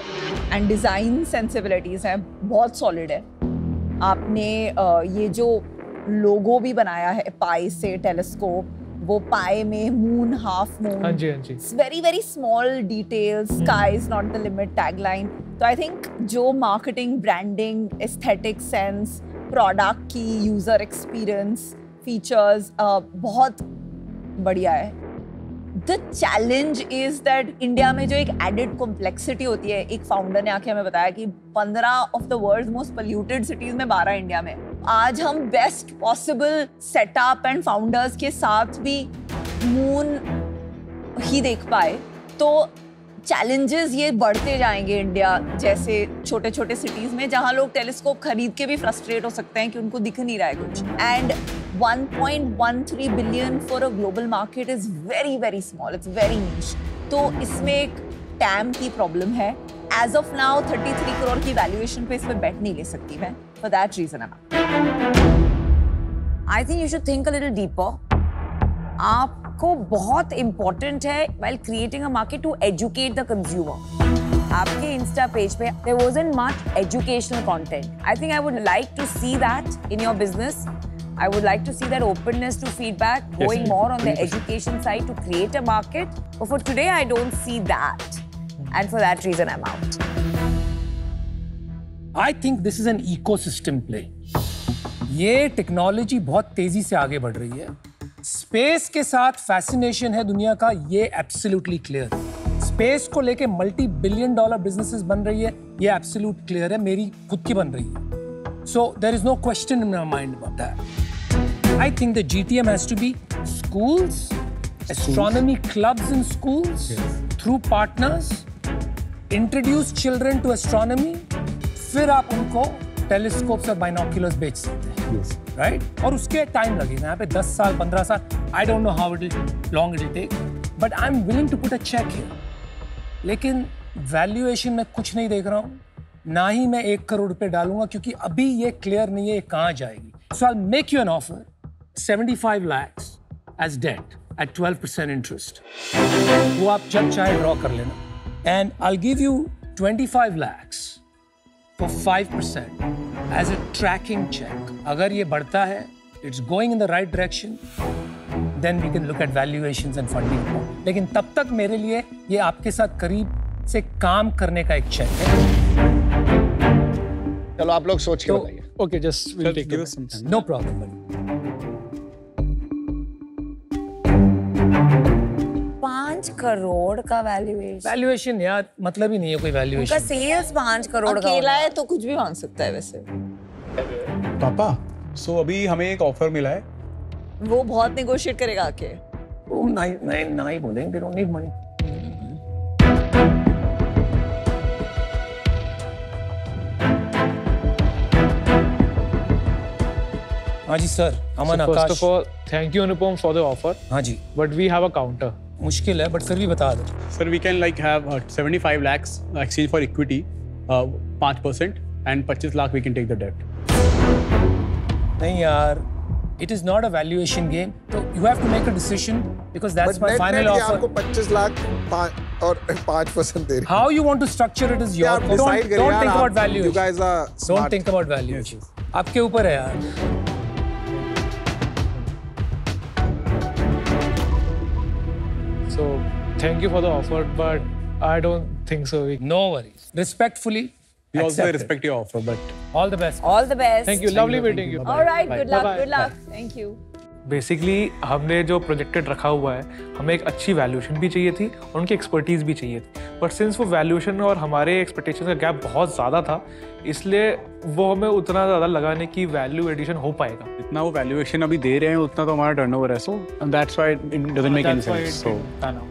and design sensibilities हैं बहुत solid है। आपने ये जो लोगो भी बनाया है पाई से, टेलीस्कोप, वो पाई में मून, हाफ मून, हाँ जी, हाँ जी। Very very small details, sky is not the limit tagline. तो आई थिंक जो marketing, branding, aesthetic sense, product की यूजर एक्सपीरियंस, फीचर्स बहुत बढ़िया है। The challenge is that India में जो एक एडेड कॉम्प्लेक्सिटी होती है, एक फाउंडर ने आके हमें बताया कि 15 of the world most polluted cities में 12 इंडिया में। आज हम best possible setup and founders के साथ भी मून ही देख पाए, तो चैलेंजेस ये बढ़ते जाएंगे इंडिया जैसे छोटे छोटे सिटीज में, जहां लोग टेलीस्कोप खरीद के भी फ्रस्ट्रेट हो सकते हैं कि उनको दिख नहीं रहा है कुछ। And 1.13 billion for a global market is very very small, it's very niche. तो इसमें एक टैम की प्रॉब्लम है। एज ऑफ नाउ 33 करोड़ की वैल्यूएशन पे इसमें बेट नहीं ले सकती मैं। For that reason I think you should think a little deeper. आपको बहुत इंपॉर्टेंट है while creating a market to educate the consumer. आपके इंस्टा पेज पे there wasn't much educational content. I think I would like to see that in your business. I would like to see that openness to feedback, going more on the education side to create a market. But for today, I don't see that. And for that reason, I'm out. I think this is an ecosystem play. ये technology बहुत तेजी से आगे बढ़ रही है। Space के साथ फैसिनेशन है दुनिया का, ये एब्सोल्युटली क्लियर है। स्पेस को लेके मल्टी बिलियन डॉलर बिजनेसेस बन रही है, ये एब्सोल्यूट क्लियर है, मेरी खुद की बन रही है। So there is no question in my mind about that. I think the GTM has to be schools, astronomy clubs in schools, through partners, introduce children to astronomy, फिर आप उनको टेलीस्कोप्स और बाइनोक्यूलर्स बेच सकते हैं, राइट? और उसके time लगेगा यहाँ पे 10 साल 15 साल, I don't know how long it will take, but I am willing to put a cheque here. लेकिन वैल्यूएशन में कुछ नहीं देख रहा हूँ, ना ही मैं 1 करोड़ रुपए डालूंगा, क्योंकि अभी ये क्लियर नहीं है ये कहाँ जाएगी। So I make you an offer 75 lakhs as debt at 12% interest. वो आप जब चाहे ड्रॉ कर लेना, and I'll give you 25 lakhs for 5% as a tracking check. अगर ये बढ़ता है, it's going in the right direction, then we can look at valuations and funding. लेकिन तब तक मेरे लिए ये आपके साथ करीब से काम करने का एक चेक है। चलो आप लोग सोच के बताइए। Okay, just we'll take give us some time. No problem, buddy. 5 crore का वैल्यूएशन यार मतलब ही नहीं है कोई उनका वैल्यूएशन। सेल्स 5 करोड़ का अकेला है तो कुछ भी मांग सकता है वैसे। पापा, सो अभी हमें एक ऑफर मिला है। वो बहुत नेगोशिएट करेगा आके। वो नहीं बोलेंगे, they don't need money. हाँ जी sir, Aman So Akash. first of all, thank you Anupam for the offer. हाँ जी, But we have a counter. मुश्किल है बट फिर भी बता दो। Sir, we can like have 75 lakhs exchange for equity, 5%, and 25 lakh we can take the debt. नहीं यार, it is not a valuation game. तो you have to make a decision because that's my final offer. आपको 25 लाख और 5% दे रही है। How you want to structure it is your call. Don't think about valuation. You guys are Don't smart. think about valuation. आपके ऊपर है यार। So thank you for the offer, but I don't think so. No worries. Respectfully. We also accept it. respect your offer, but All the best. All the best. Thank you. Lovely meeting you. All right, good luck, Bye-bye. good luck. Thank you. Basically हमने जो projected रखा हुआ है, हमें एक अच्छी valuation भी चाहिए थी और उनकी एक्सपर्टीज़ भी चाहिए थी, बट सिंस वो वैल्यूएशन और हमारे एक्सपेक्टेशन का गैप बहुत ज़्यादा था, इसलिए वो हमें उतना ज़्यादा लगाने की वैल्यू एडिशन हो पाएगा। इतना वो वैल्यूएशन अभी दे रहे हैं उतना तो हमारा टर्नओवर है, so that's why it doesn't make any That's why sense. it so didn't pan out.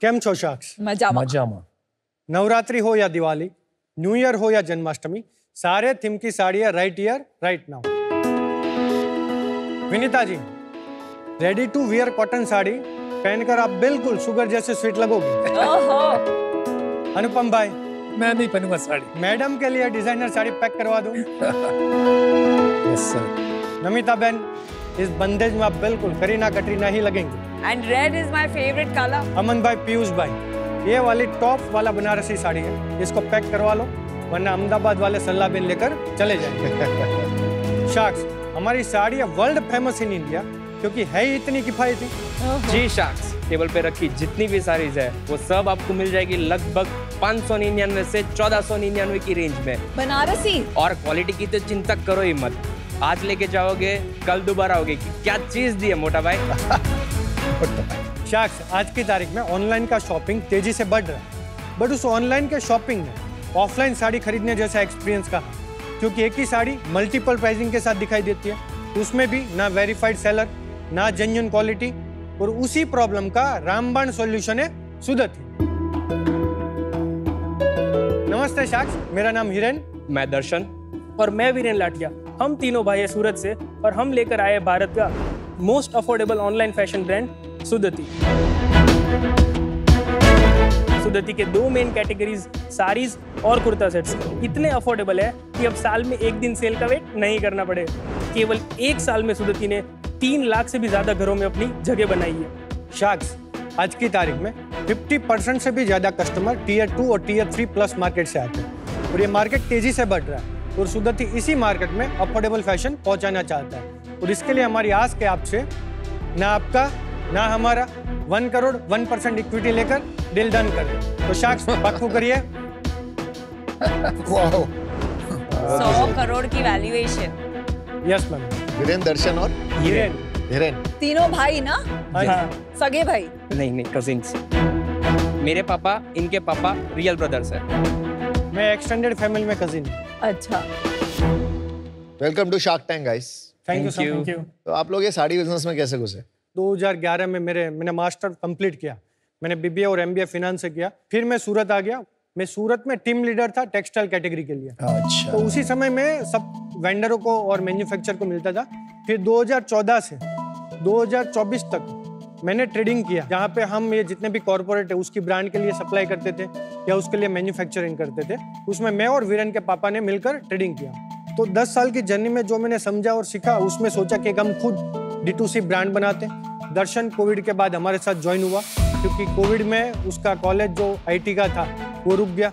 केम छो शाक्स? मजामा। मजामा। नवरात्रि हो या दिवाली, न्यू ईयर हो या जन्माष्टमी, सारे थीम की साड़ियाँ right here right now. Vineeta ji, ready to wear cotton sari पहनकर आप बिल्कुल शुगर जैसे स्वीट लगोगी। ओहो। अनुपम भाई, मैं नहीं पहनूंगा साड़ी। मैडम के लिए डिजाइनर साड़ी पैक करवा दूं। Yes sir. नमिता बहन, इस बंदेज में आप बिल्कुल करीना कटरीना ही लगेंगे। And red is my favorite color. अमन भाई, पीयूष भाई, ये वाली टॉप वाला बनारसी साड़ी है, इसको पैक करवा लो वरना अहमदाबाद वाले सल्ला बिन लेकर चले जाएंगे। शाक्स, हमारी साड़ी है वर्ल्ड फेमस इन इंडिया क्योंकि है ही इतनी किफायती। जी शाक्स, टेबल पे रखी जितनी भी साड़ीज है वो सब आपको मिल जाएगी लगभग 599 से 1499 की रेंज में। बनारसी और क्वालिटी की तो चिंता करो ही मत, आज लेके जाओगे कल दोबारा आओगे कि क्या चीज दी है मोटा भाई। शाक्स, आज की तारीख में ऑनलाइन का शॉपिंग तेजी से बढ़ रहा है, बट उस ऑनलाइन के शॉपिंग में ऑफलाइन साड़ी खरीदने जैसा एक्सपीरियंस का, क्योंकि एक ही साड़ी मल्टीपल प्राइसिंग के साथ दिखाई देती है, उसमें भी ना वेरीफाइड सेलर ना जेन्युइन क्वालिटी, और उसी प्रॉब्लम का रामबाण सॉल्यूशन है सुदति। नमस्ते शाक्स, मेरा नाम हिरेन। मैं दर्शन। और मैं वीरेन लाटिया। हम तीनों भाई हैं सूरत से और हम लेकर आए भारत का most affordable online fashion brand Sudati. Sudati के 2 मेन कैटेगरीज साड़ीज और कुर्ता सेट्स इतने अफोर्डेबल है कि अब साल में एक दिन सेल का वेट नहीं करना पड़े। केवल 1 साल में सुदति ने 3 लाख से भी ज्यादा घरों में अपनी जगह बनाई है। शाक्स, आज की तारीख में 50% से भी ज्यादा कस्टमर टीयर 2 और टीयर 3 प्लस मार्केट से आते हैं, और ये मार्केट तेजी से बढ़ रहा है और सुदति इसी मार्केट में अफोर्डेबल फैशन पहुंचाना चाहता है। और इसके लिए हमारी आस्क है आपसे, ना आपका ना हमारा, 1 करोड़ 1% इक्विटी लेकर डील डन करें। तो शाक्स पक्कू करिए। 100 करोड़ की valuation. Yes ma'am. Viren, Darshan और हिरेन तीनों भाई ना? हाँ। सगे भाई? नहीं, कजिन्स। मेरे पापा, इनके पापा रियल ब्रदर्स है। मैं एक्सटेंडेड फैमिली में कजिन। अच्छा। Welcome to Shark Tank guys. Thank you sir. Thank you. तो आप लोग ये साड़ी बिजनेस में कैसे घुसे? 2011 में मैंने मास्टर कंप्लीट किया। मैंने बीबीए और एमबीए फाइनेंस से किया। फिर मैं सूरत आ गया। मैं सूरत में टीम लीडर था टेक्सटाइल कैटेगरी के लिए। अच्छा। तो उसी समय में सब वेंडरों को और मैन्युफैक्चर को मिलता था। फिर 2014 से 2024 तक मैंने ट्रेडिंग किया, जहाँ पे हम ये जितने भी कॉर्पोरेट है उसकी ब्रांड के लिए सप्लाई करते थे या उसके लिए मैन्युफैक्चरिंग करते थे। उसमें मैं और वीरेन के पापा ने मिलकर ट्रेडिंग किया। तो 10 साल की जर्नी में जो मैंने समझा और सीखा, उसमें सोचा कि हम खुद D2C ब्रांड बनाते। दर्शन कोविड के बाद हमारे साथ ज्वाइन हुआ, क्योंकि कोविड में उसका कॉलेज जो IT का था वो रुक गया।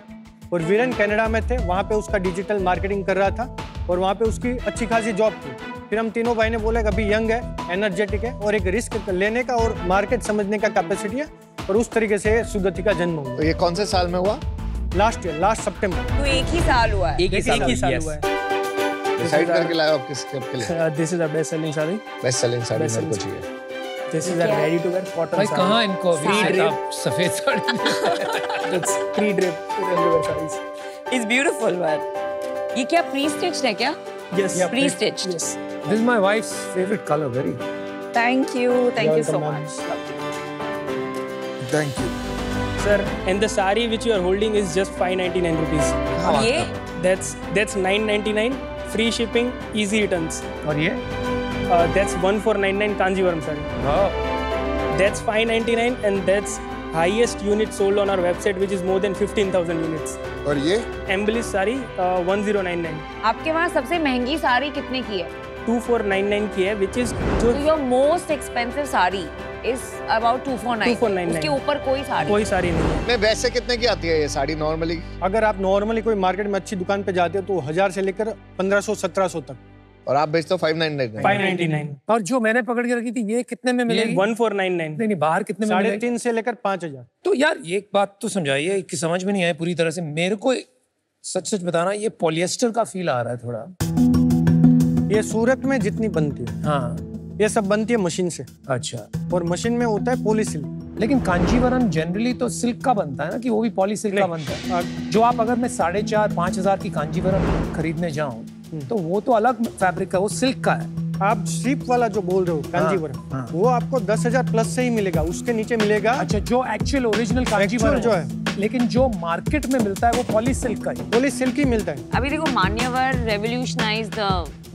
और वीरेन कनाडा में थे, वहाँ पे उसका डिजिटल मार्केटिंग कर रहा था और वहाँ पे उसकी अच्छी खासी जॉब थी। फिर हम तीनों भाई ने बोला कि अभी यंग है, एनर्जेटिक है और एक रिस्क लेने का और मार्केट समझने का कैपेसिटी है, और उस तरीके से सुदति का जन्म हुआ। तो ये कौन से साल में हुआ? लास्ट ईयर, लास्ट सितंबर। तो एक ही साल हुआ है? एक ही साल हुआ है। डिसाइड करके लाए आप किसके लिए? This is a best selling sari. Best selling sari मेरे को चाहिए। This is a ready to wear cotton भाई साड़ी। कहाँ इनको फ्री ड्रेप सफेद sari? It's free drape ready to wear saris. It's beautiful work. ये क्या प्री स्टिच्ड है क्या? Yes, pre stitched. Yes. This is my wife's favorite color, very. Thank you so much. Thank you. Sir, and the sari which you are holding is just 599 rupees. और ये? That's 999, free shipping, easy returns. और ये? That's 1499 Kanjivaram sari. Wow. That's 599 and that's highest unit sold on our website, which is more than 15,000 units. और ये? Embellish sari 1099. आपके वहाँ सबसे महंगी साड़ी कितने की है? 2499 की है, which is जो your most expensive sari is about 2499. उसके ऊपर कोई साड़ी नहीं है। नहीं, वैसे कितने की आती है ये साड़ी नॉर्मली? अगर आप नॉर्मली कोई मार्केट में अच्छी दुकान पे जाते हो तो 1000 से लेकर 1500-1700 तक। और आप बेचते हो 599। और जो मैंने पकड़ के रखी थी ये कितने में मिलेगी? 1499। नहीं, बाहर कितने में मिलेगी? 3.5 से लेकर 5000। तो यार एक बात तो समझाइए कि समझ में नहीं आया पूरी तरह से मेरे को। सच बताना, ये पॉलिएस्टर का फील आ रहा है थोड़ा। ये सूरत में जितनी बनती है, हाँ, ये सब बनती है मशीन से। अच्छा। और मशीन में होता है पॉलीसिल्क। लेकिन कांजीवरम जनरली तो सिल्क का बनता है ना, कि वो भी पॉलीसिल्क का बनता है? जो आप अगर मैं 4,500-5,000 की कांजीवरम खरीदने जाऊं तो वो तो अलग फैब्रिक है, वो सिल्क का है। आप स्लीप वाला जो बोल रहे हो कांजीवरम, वो आपको 10,000 प्लस से ही मिलेगा, उसके नीचे मिलेगा। अच्छा, जो एक्चुअल ओरिजिनल कांजीवरम जो है, लेकिन जो मार्केट में मिलता है वो पॉलीसिल्क का ही। पॉलीसिल्क ही मिलता है। अभी देखो, मान्यवर रेवोल्यूशनाइज द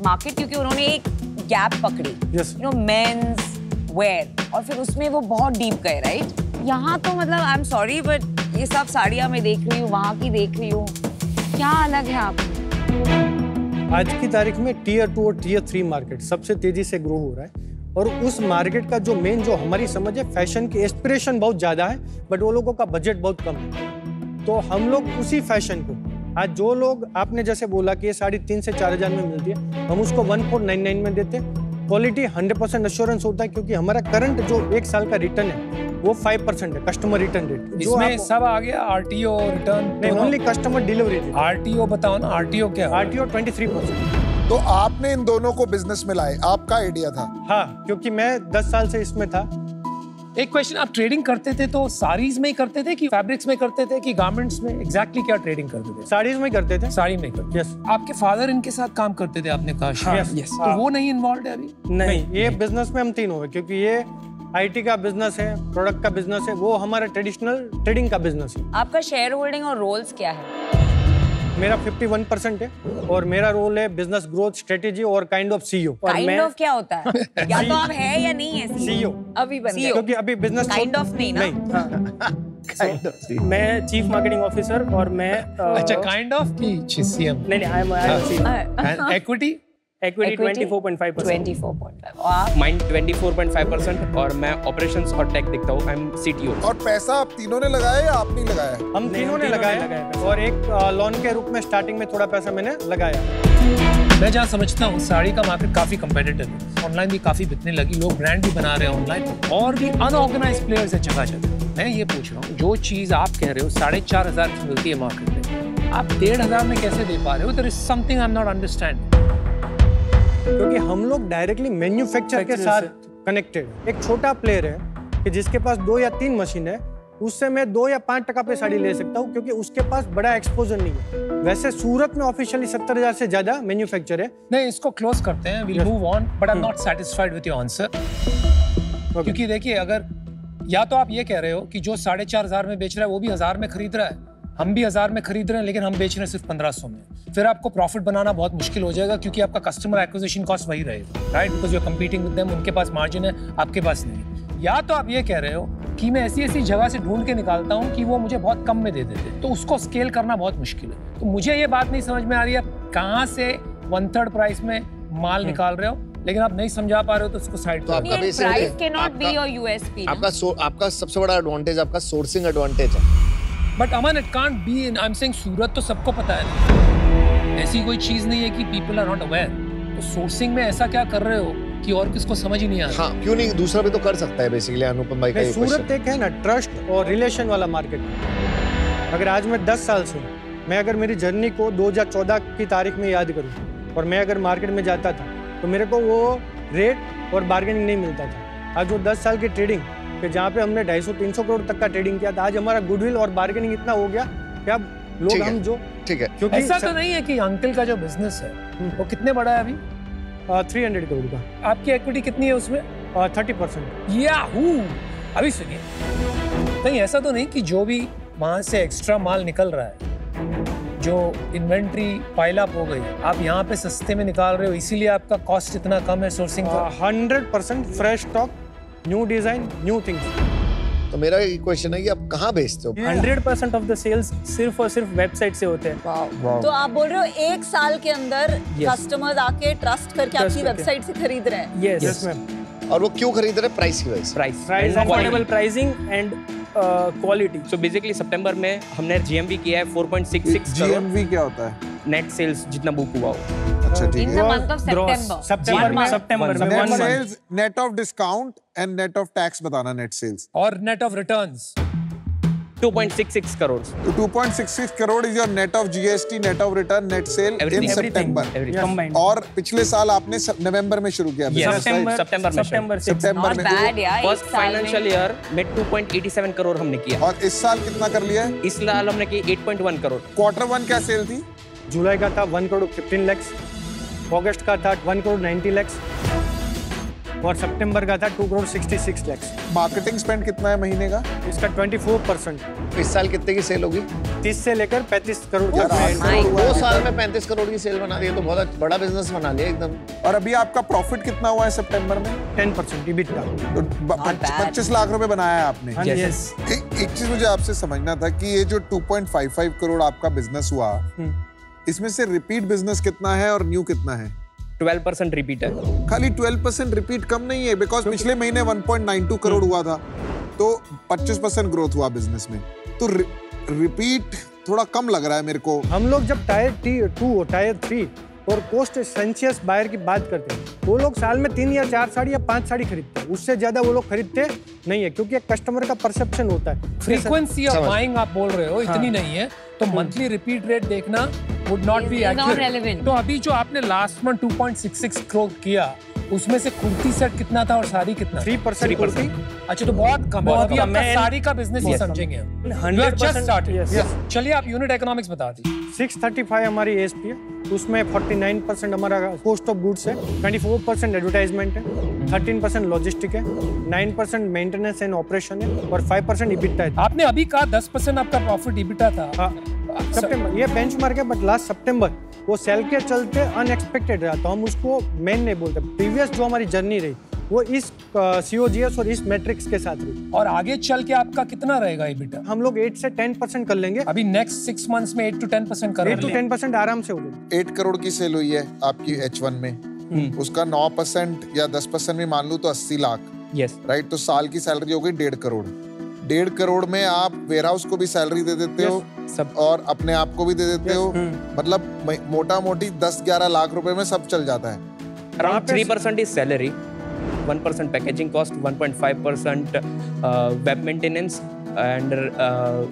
मार्केट, क्योंकि उन्होंने एक गैप पकड़ी, यू नो, मेंस वेयर, और फिर उसमें वो बहुत डीप गए, राइट? यहाँ तो मतलब आई एम सॉरी बट ये सब साड़ियाँ मैं देख रही हूँ, वहाँ की देख रही हूँ, क्या अलग है आप? आज की तारीख में Tier 2 और Tier 3 मार्केट सबसे तेजी से ग्रो हो रहा है, और उस मार्केट का जो मेन जो हमारी समझ है, फैशन की एस्पिरेशन बहुत ज्यादा है, बट वो लोगों का बजट बहुत कम है। तो हम लोग उसी फैशन को, आज जो लोग आपने जैसे बोला कि ये साड़ी 3 से 4,000 में मिलती है, हम उसको 1499 में देते हैं। क्वालिटी 100% एश्योरेंस होता है, क्योंकि हमारा करंट जो 1 साल का रिटर्न है वो 5% है, कस्टमर रिटर्न रेट। इसमें सब आ गया, RTO रिटर्न नहीं, ओनली कस्टमर डिलीवरी। RTO बताओ ना, RTO क्या? RTO 23%। तो आपने इन दोनों को बिजनेस में लाए, आपका आइडिया था? हाँ, क्योंकि मैं 10 साल से इसमें था। एक क्वेश्चन, आप ट्रेडिंग करते थे तो साड़ीज में ही करते थे कि फैब्रिक्स में करते थे कि गारमेंट्स में? एग्जैक्टली क्या ट्रेडिंग करते थे? साड़ीज में करते थे। साड़ी में करते? यस। आपके फादर इनके साथ काम करते थे, आपने कहा? हाँ, यस। तो वो नहीं इन्वॉल्व है अभी? नहीं, ये बिजनेस में हम तीनों हैं, क्योंकि ये IT का बिजनेस है, प्रोडक्ट का बिजनेस है, वो हमारा ट्रेडिशनल ट्रेडिंग का बिजनेस है। आपका शेयर होल्डिंग और रोल्स क्या है? मेरा 51% है, और मेरा रोल है बिजनेस ग्रोथ स्ट्रेटेजी और kind of CEO। Kind of क्या होता है? या तो आप है या नहीं है CEO? अभी बन गया, क्योंकि अभी बिजनेस काइंड ऑफ नहीं ना? मैं चीफ मार्केटिंग ऑफिसर और मैं अच्छा, काइंड ऑफ की CM? नहीं, आई एम एक्विटी? Equity 24.5%. 24.5. और आप? माइन 24.5% और मैं ऑपरेशंस और टेक दिखता हूँ। I am CTO। और पैसा आप तीनों ने लगाया या आप नहीं लगाया? हम तीनों ने लगाया और एक लोन के रूप में स्टार्टिंग में थोड़ा पैसा मैंने लगाया। मैं जहाँ समझता हूँ साड़ी का मार्केट काफी कम्पिटिटिव है, ऑनलाइन भी काफी बिकने लगी, लोग ब्रांड भी बना रहे हैं ऑनलाइन और भी अनऑर्गेनाइज्ड प्लेयर्स है जगह जगह। मैं ये पूछ रहा हूँ जो चीज आप कह रहे हो 4,500 की मिलती है मार्केट में, आप 1,500 में कैसे दे पा रहे हो? There is something I am not understand. क्योंकि हम लोग डायरेक्टली मैन्युफैक्चर के साथ कनेक्टेड है। एक छोटा प्लेयर है कि जिसके पास 2 या 3 मशीन है, उससे मैं 2 या 5% पे साड़ी ले सकता हूँ क्योंकि उसके पास बड़ा एक्सपोजर नहीं है। वैसे सूरत में ऑफिशियली 70,000 से ज्यादा मैन्युफैक्चर है। नहीं, इसको क्लोज करते हैं, we'll move on, but I'm not satisfied with your answer. क्योंकि देखिए, अगर या तो आप ये कह रहे हो कि जो 4,500 में बेच रहा है वो भी 1000 में खरीद रहा है, हम भी 1000 में खरीद रहे हैं, लेकिन हम बेच रहे हैं सिर्फ 1500 में, फिर आपको प्रॉफिट बनाना बहुत मुश्किल हो जाएगा क्योंकि आपका कस्टमर एक्विजिशन कॉस्ट वही रहेगा, right? Because you are competing with them, उनके पास मार्जिन है, आपके पास नहीं। या तो आप ये कह रहे हो कि मैं ऐसी ऐसी जगह से ढूंढ के निकालता हूँ कि वो मुझे बहुत कम में दे देते, तो उसको स्केल करना बहुत मुश्किल है। तो मुझे ये बात नहीं समझ में आ रही है कहाँ से 1/3 प्राइस में माल निकाल रहे हो, लेकिन आप नहीं समझा पा रहे हो तो उसको साइड तो आपका price can not be your USP. आपका सबसे बड़ा एडवांटेज आपका सोर्सिंग एडवांटेज है। But Aman, it can't be in, I am saying Surat तो सबको पता है, ऐसी कोई चीज नहीं है कि पीपल आर नॉट अवेयर। तो सोर्सिंग में ऐसा क्या कर रहे हो कि और किसको समझ ही नहीं आता? हाँ, क्यों नहीं, दूसरा भी तो कर सकता है बेसिकली। अनुपम भाई का ये क्वेश्चन। सूरत एक है ना ट्रस्ट और रिलेशन वाला मार्केट। अगर आज मैं 10 साल से मैं अगर मेरी जर्नी को 2014 की तारीख में याद करूँ और मैं अगर मार्केट में जाता था तो मेरे को वो रेट और बार्गेनिंग नहीं मिलता था। आज वो 10 साल की ट्रेडिंग कि जहाँ पे हमने 250-300 करोड़ तक का ट्रेडिंग किया था, आज हमारा गुडविल और बार्गेनिंग इतना हो गया कि अब लोग हम जो ठीक है, क्योंकि ऐसा तो नहीं है कि अंकल का जो बिजनेस है वो कितने बड़ा है अभी? 300 करोड़ का। आपकी इक्विटी कितनी है उसमें? 30%। याहू! अभी सुनिए, कहीं ऐसा तो नहीं कि जो भी वहां से एक्स्ट्रा माल निकल रहा है, जो इन्वेंट्री पाइल अप हो गई, आप यहाँ पे सस्ते में निकाल रहे हो इसीलिए आपका कॉस्ट इतना कम है सोर्सिंग का? 100% fresh stock, new design, new things. तो मेरा ये क्वेश्चन है कि आप कहाँ बेचते हो? 100% ऑफ द सेल्स सिर्फ और सिर्फ वेबसाइट से होते हैं। तो आप बोल रहे हो 1 साल के अंदर कस्टमर्स आके ट्रस्ट करके आपकी वेबसाइट से खरीद रहे हैं? Yes ma'am. और वो क्यों खरीद रहे हैं? प्राइस की वजह से। Price affordable pricing and quality. So basically सितंबर में हमने GMV किया है 4.66 करोड़। GMV क्या होता है? नेट सेल्स जितना बुक हुआ हो। अच्छा, ठीक In the month of सितंबर में net sales, net of discount and net of tax बताना। नेट सेल्स और नेट ऑफ रिटर्न्स 2.66 करोड़। तो 2.66 crore is your net of GST, net of return, net sale in सितंबर। और पिछले साल आपने नवंबर में शुरू किया? सितंबर में फर्स्ट फाइनेंशियल ईयर में 2.87 करोड़ हमने किया। और इस साल कितना कर लिया है? इस साल हमने की 8.1 करोड़। क्वार्टर 1 क्या सेल थी? जुलाई का था 1 करोड़ 15 लाख, अगस्त का था 1 करोड़ 90 लाख और सितंबर का था 2 करोड़ 66 लाख। मार्केटिंग स्पेंड कितना है महीने का? इसका 24%। इस साल कितने की सेल होगी? 30 से लेकर 35 करोड़ तक। 2 साल में 35 करोड़ की सेल बना दी तो बहुत बड़ा बिजनेस बना लिया एकदम। और अभी आपका प्रॉफिट कितना हुआ है सितंबर में? 10% EBITDA। तो 25 लाख रुपए बनाया है आपने। एक चीज मुझे आपसे समझना था कि ये जो 2.55 करोड़ आपका बिजनेस हुआ, इसमें से रिपीट बिजनेस कितना है और न्यू कितना है? 12% रिपीट है। खाली 12% रिपीट कम नहीं है, बिकॉज पिछले महीने 1.92 करोड़ हुआ था, तो 25% ग्रोथ हुआ बिजनेस में। तो रिपीट थोड़ा कम लग रहा है मेरे को। हम लोग जब टायर 2 और टायर 3 और कोस्ट एसेंशियस बायर की बात करते हैं, वो लोग साल में 3 या 4 साड़ी या 5 साड़ी खरीदते हैं, उससे ज्यादा वो लोग खरीदते नहीं है क्योंकि एक कस्टमर का परसेप्शन होता है। फ्रीक्वेंसी ऑफ बाइंग आप बोल रहे हो इतनी नहीं है, तो मंथली रिपीट रेट देखना वुड नॉट बी एक्यूरेट। तो अभी जो आपने लास्ट मंथ 2.66 करोड़ किया, उसमें से कुर्ती सेट कितना था और साड़ी कितना? 3% कुर्ती। अच्छा, तो बहुत कम है। अभी आपका साड़ी का बिजनेस ही समझेंगे हम। 100%। चलिए आप यूनिट इकोनॉमिक्स बता दीजिए। 635 हमारी ASP है, उसमें 49% हमारा कॉस्ट ऑफ गुड्स है, 24% एडवर्टाइजमेंट है, 13% लॉजिस्टिक है, 9% मेंटेनेंस एंड ऑपरेशन है और 5% EBITDA है। आपने अभी कहा 10% आपका प्रॉफिट EBITDA था। सितंबर ये बेंचमार्क है, बट लास्ट सितंबर वो सेल के चलते अनएक्सपेक्टेड रहा, तो हम उसको मेन नहीं बोलते। प्रीवियस जो हमारी जर्नी रही वो इस COGS और इस मैट्रिक्स के साथ रही। और आगे चल के आपका कितना रहेगा EBITDA? हम लोग 8 से 10% कर लेंगे। अभी नेक्स्ट 6 मंथ्स में 8 to 10% कर 8 to 10% आराम से हो गई। 8 करोड़ की सेल हुई है आपकी H1 में। उसका 9% या 10% भी मान लूं तो 80 लाख। यस राइट, तो साल की सैलरी हो गई 1.5 करोड़। 1.5 करोड़ में आप वेयर हाउस को भी सैलरी दे देते हो सब, और अपने आप को भी दे देते हो। मतलब मोटा मोटी 10-11 लाख रुपए में सब चल जाता है। around 3% is salary, 1% packaging cost, 1.5% web maintenance and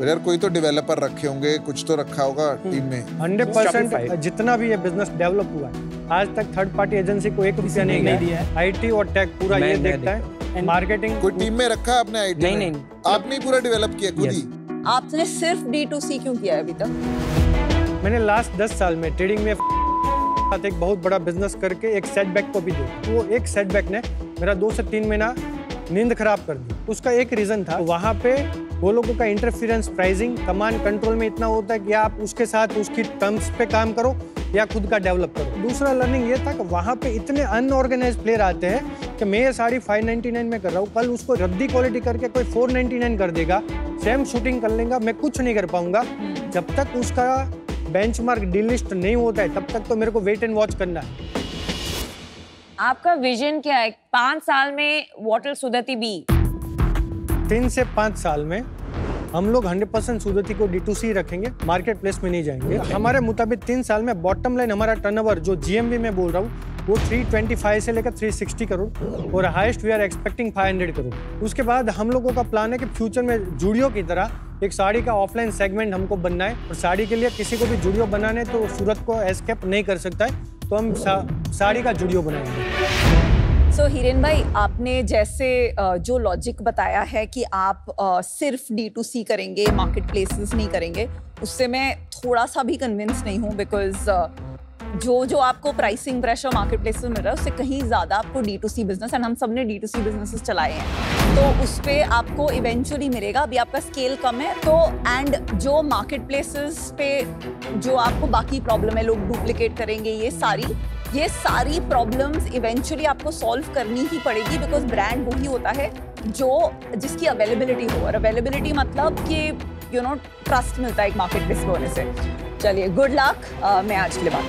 यार कोई तो डेवलपर रखे होंगे, कुछ तो रखा होगा टीम में। 100% जितना भी ये बिजनेस डेवलप हुआ है आज तक थर्ड पार्टी एजेंसी को 1 रुपया नहीं दिया है। आईटी और टेक पूरा ये देखता है, मार्केटिंग कोई टीम में रखा है आपने आईटी? नहीं, आपने ही पूरा डेवलप किया खुद ही? आपने सिर्फ D2C क्यों किया है अभी तक? मैंने लास्ट 10 साल में ट्रेडिंग में एक बहुत बड़ा बिजनेस करके एक सेटबैक को भी देखा। वो एक सेटबैक ने मेरा 2 से 3 महीना नींद खराब कर दी। उसका एक रीजन था, वहाँ पे वो लोगों का इंटरफेरेंस प्राइसिंग कमांड कंट्रोल में इतना होता है कि आप उसके साथ उसकी टर्म्स पे काम करो या खुद का डेवलप करो। दूसरा लर्निंग ये था कि वहाँ पे इतने अनऑर्गेनाइज्ड प्लेयर आते हैं कि मैं ये साड़ी 599 में कर रहा हूँ, कल उसको रद्दी क्वालिटी करके कोई 499 कर देगा, सेम शूटिंग कर लेगा, मैं कुछ नहीं कर पाऊंगा। जब तक उसका बेंचमार्क डीलिस्ट नहीं होता है तब तक तो मेरे को वेट एंड वॉच करना है। आपका विजन क्या है 5 साल में? What will सुदति B? 3 से 5 साल में हम लोग 100% सुदति को D2C रखेंगे, मार्केट प्लेस में नहीं जाएंगे। हमारे मुताबिक 3 साल में बॉटम लाइन हमारा टर्नओवर जो GMV में बोल रहा हूँ वो 325 से लेकर 360 करोड़ और highest we are expecting 500 crore. उसके बाद हम लोगों का प्लान है कि फ्यूचर में जूडियो की तरह एक साड़ी का ऑफलाइन सेगमेंट हमको बनना है और साड़ी के लिए किसी को भी जूडियो बनाने तो सूरत को एस्केप नहीं कर सकता है, तो हम साड़ी का जूडियो बनाएंगे। सो हिरेन भाई, आपने जैसे जो लॉजिक बताया है कि आप सिर्फ D2C करेंगे, मार्केट प्लेसेस नहीं करेंगे, उससे मैं थोड़ा सा भी कन्विंस नहीं हूँ। बिकॉज जो आपको प्राइसिंग प्रेशर मार्केट प्लेसेस में मिल रहा है उससे कहीं ज़्यादा आपको D2C बिजनेस, एंड हम सब ने D2C बिजनेसेस चलाए हैं, तो उस पर आपको इवेंचुअली मिलेगा। अभी आपका स्केल कम है तो, एंड जो मार्केट प्लेसेस पे जो आपको बाकी प्रॉब्लम है, लोग डुप्लीकेट करेंगे, ये सारी प्रॉब्लम्स इवेंचुअली आपको सॉल्व करनी ही पड़ेगी। बिकॉज ब्रांड वही होता है जिसकी अवेलेबिलिटी हो, और अवेलेबिलिटी मतलब कि ट्रस्ट मिलता है एक मार्केट प्लेस पे होने से। चलिए, गुड लक। मैं आज के लिए बात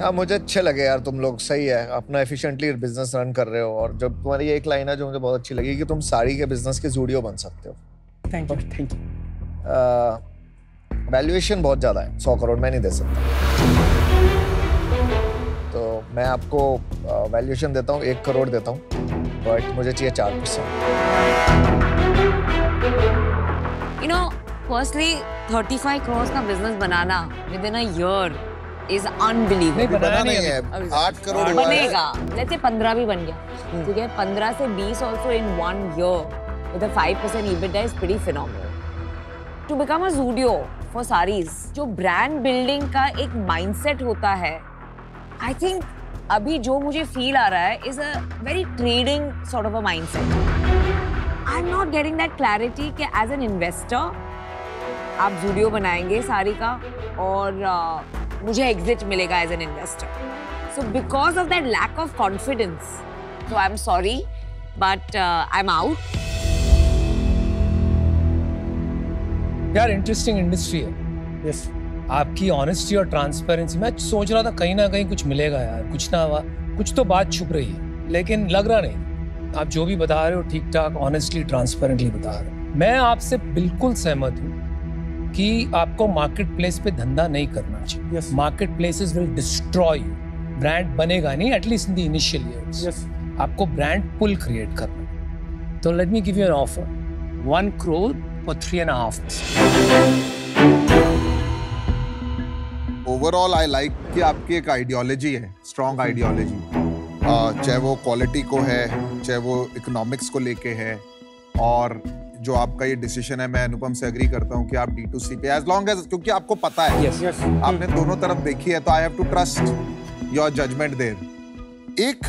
हाँ, मुझे अच्छे लगे यार, तुम लोग सही है, अपना एफिशिएंटली बिजनेस रन कर रहे हो। और जब तुम्हारी एक लाइन है जो मुझे बहुत अच्छी लगी कि तुम साड़ी के बिजनेस के जूडियो बन सकते हो। Thank you. वैल्यूएशन बहुत ज़्यादा है, 100 करोड़ मैं नहीं दे सकता, तो मैं आपको वैल्यूएशन देता हूँ 1 करोड़ देता हूँ, बट मुझे चाहिए 4%। Firstly, 35 crores का business banana within a year is unbelievable. बना नहीं है, 8 करोड़ बनेगा। Let's say 15 भी बन गया, ठीक है? 15 से 20 also in 1 year with a 5% EBITDA is pretty phenomenal. To become a Zudio for sarees, जो brand building का एक mindset होता है, I think अभी जो मुझे feel आ रहा है is a very trading sort of a mindset. I'm not getting that clarity कि as an investor आप जूडियो बनाएंगे साड़ी का और मुझे एग्जिट मिलेगा as an investor. So because of that lack of confidence, so I am sorry but I am out. यार interesting industry है। Yes, आपकी ऑनेस्टी और ट्रांसपेरेंसी, मैं सोच रहा था कहीं ना कहीं कुछ मिलेगा यार, कुछ तो बात छुप रही है, लेकिन लग रहा नहीं। आप जो भी बता रहे हो ठीक ठाक ऑनेस्टली ट्रांसपेरेंटली बता रहे हो। मैं आपसे बिल्कुल सहमत हूँ कि आपको मार्केट प्लेस पे धंधा नहीं करना चाहिए। Market places will destroy you, brand बनेगा नहीं, at least in the initial years. आपको ब्रांड पुल क्रिएट करना। तो let me give you an offer, 1 crore for 3.5। Overall I like कि आपकी एक आइडियोलॉजी है, स्ट्रॉन्ग आइडियोलॉजी, चाहे वो क्वालिटी को है, चाहे वो इकोनॉमिक्स को लेके है, और जो आपका ये डिसीजन है, मैं अनुपम से एग्री करता हूँ कि आप D2C पे एज लॉन्ग एज, क्योंकि आपको पता है, आपने दोनों तरफ देखी है, तो I have to trust your judgement there. एक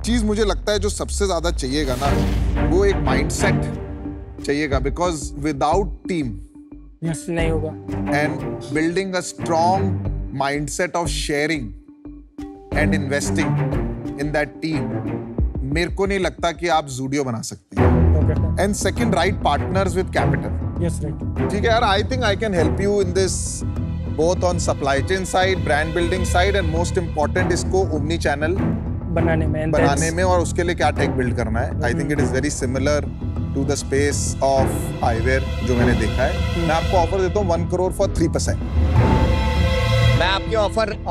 चीज मुझे लगता है जो सबसे ज्यादा चाहिएगा ना, वो एक माइंडसेट चाहिएगा, बिकॉज विदाउट टीम नहीं होगा। And building a strong mindset of sharing and investing in that team, मेरे को नहीं लगता कि आप जूडियो बना सकते हैं। And second, right partners with capital. Yes, right. ठीक है यार, I think I can help you in this both on supply chain side, brand building side, and most important इसको omni channel बनाने में और उसके लिए क्या टेक बिल्ड करना है. I think it is very similar to the space of eyewear जो मैंने देखा है. मैं आपको ऑफर देता हूँ 1 crore for 3%. मैं आपके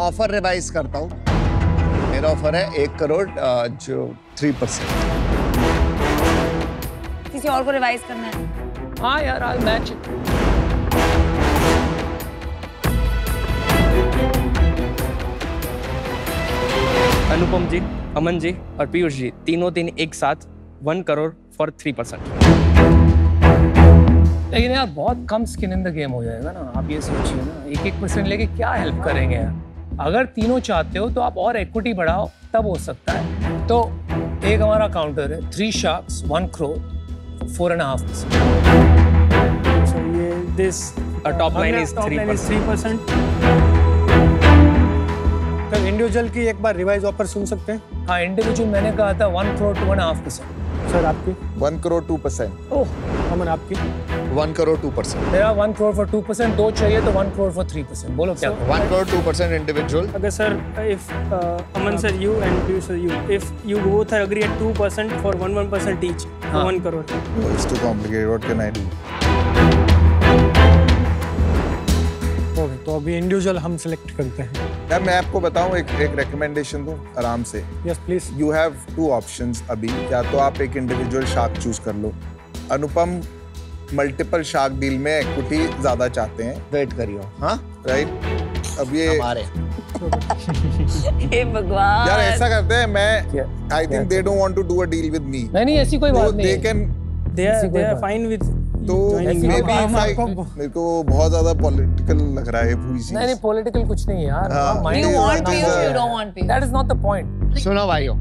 ऑफर रिवाइज करता हूँ. मेरा ऑफर है 1 करोड़ जो 3%. किसी और को रिवाइज करना है? हाँ यार, I'll match it. अनुपम जी, अमन जी और पीयूष जी तीनों एक साथ 1 करोड़ फॉर 3%. लेकिन यार बहुत कम स्किन इन द गेम हो जाएगा ना. आप ये सोचिए ना, 1% लेके क्या हेल्प करेंगे यार. अगर तीनों चाहते हो तो आप और इक्विटी बढ़ाओ, तब हो सकता है. तो एक हमारा काउंटर है 3 sharks 1 crore 4.5%. So ये this top line is 3%. तो इंडिविजुअल की एक बार रिवाइज ऑफर सुन सकते हैं? हाँ, इंडिविजुअल मैंने कहा था 1 crore 2.5%. सर आपकी? 1 crore 2%. ओह, अमन आपकी? 1 crore 2%. मेरा 1 crore for 2%, 2 चाहिए तो 1 crore for 3%. बोलो क्या? 1 crore 2% individual. अगर sir, if Aman sir you and Piyush sir you, if you both are agree at 2% for 1% each, 1 crore. Oh, it's too complicated. What can I do? Okay, तो अभी individual हम select करते हैं. यार मैं आपको बताऊं, एक रिकमेंडेशन दूं आराम से. Yes please. You have 2 options अभी. या तो आप एक इंडिविजुअल शार्क चूज कर लो. अनुपम मल्टीपल शार्क डील में इक्विटी ज्यादा चाहते हैं. वेट करियो. हाँ राइट. अब ये हमारे हे भगवान यार ऐसा करते हैं. मैं I think they don't want to do a deal with me. नहीं ऐसी कोई बात नहीं. They can they are fine with. तो मेरे को बहुत ज्यादा पॉलिटिकल लग रहा है पूरी चीज. नहीं पॉलिटिकल कुछ नहीं है यार. You want Piyush, you don't want Piyush. That is not the point. सुनो भाइयों,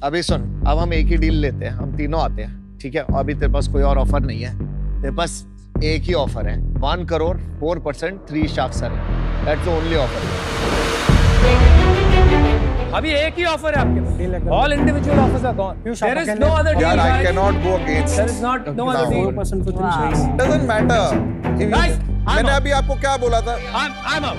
अभी सुन. अब हम एक ही डील लेते हैं. हम तीनों आते हैं, ठीक है? अभी तेरे पास कोई और ऑफर नहीं है. तेरे पास एक ही ऑफर है. 1 crore 4% 3 sharks are. That's the only offer. अभी एक ही ऑफर है आपके पास. All individual offers are gone. There is no other deal. यार I cannot go against. There is not no other deal. 4% for 3 sharks. Doesn't matter. Guys, मैंने अभी आपको क्या बोला था? I'm up.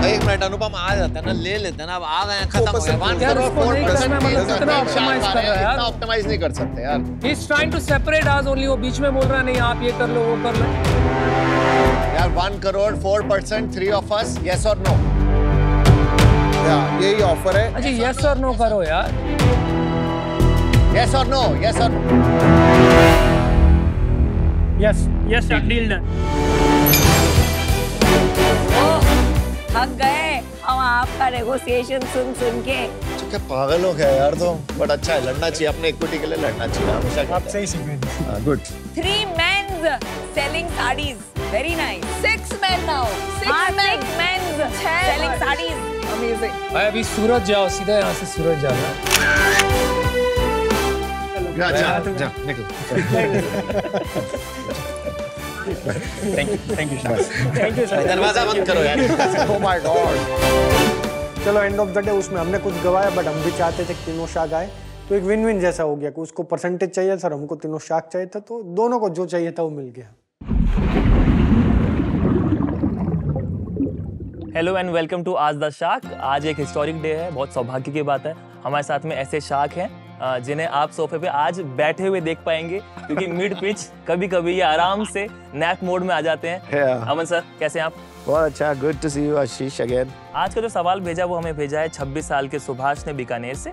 एक मिनट अनुपम आ जाता है ना, ले लेते हैं ना. अब आ गए हैं, खत्म हो गया. 1 यार crore उसको नहीं करना, मतलब कितना ऑप्टिमाइज कर रहा है यार. इतना ऑप्टिमाइज नहीं कर सकते यार. He is trying to separate us only. वो बीच में बोल रहा नहीं आप ये कर लो वो कर लो. यार 1 crore 4% 3 of us, yes or no? यही ऑफर है. अच्छा yes or no करो यार. Yes or no? Yes or no? Yes deal done. थक गए हम आपका नेगोशिएशन सुन के. क्या पागल हो गया यार तुम. बट अच्छा है, लड़ना चाहिए अपने इक्विटी के लिए. लड़ना चाहिए हमेशा. आप सही सीखे. Good. 3 men selling sarees. Very nice. 6 men now. 6 men selling sarees. Amazing. भाई अभी सूरज जाओ, सीधा यहाँ से सूरज जाना. जा निकल. Thank you sir. दरवाजा बंद करो यार. Oh my God. चलो एंड ऑफ द डे उसमें हमने कुछ गवाया, बट हम भी चाहते थे कि तीनों शार्क आए. तो एक विन विन जैसा हो गया कि उसको परसेंटेज चाहिए सर, हमको तीनों शार्क चाहिए था. तो दोनों को जो चाहिए था वो मिल गया. हेलो एंड वेलकम टू आज द शार्क. आज एक हिस्टोरिक डे है. बहुत सौभाग्य की बात है. हमारे साथ में ऐसे शार्क हैं जिन्हें आप सोफे पे आज बैठे हुए देख पाएंगे, क्योंकि मिड पिच कभी कभी ये आराम से नैप मोड में आ जाते हैं. अमन सर कैसे हैं आप? बहुत अच्छा. Good to see you Ashish again. आज का जो सवाल भेजा वो हमें भेजा है 26 साल के सुभाष ने बीकानेर से.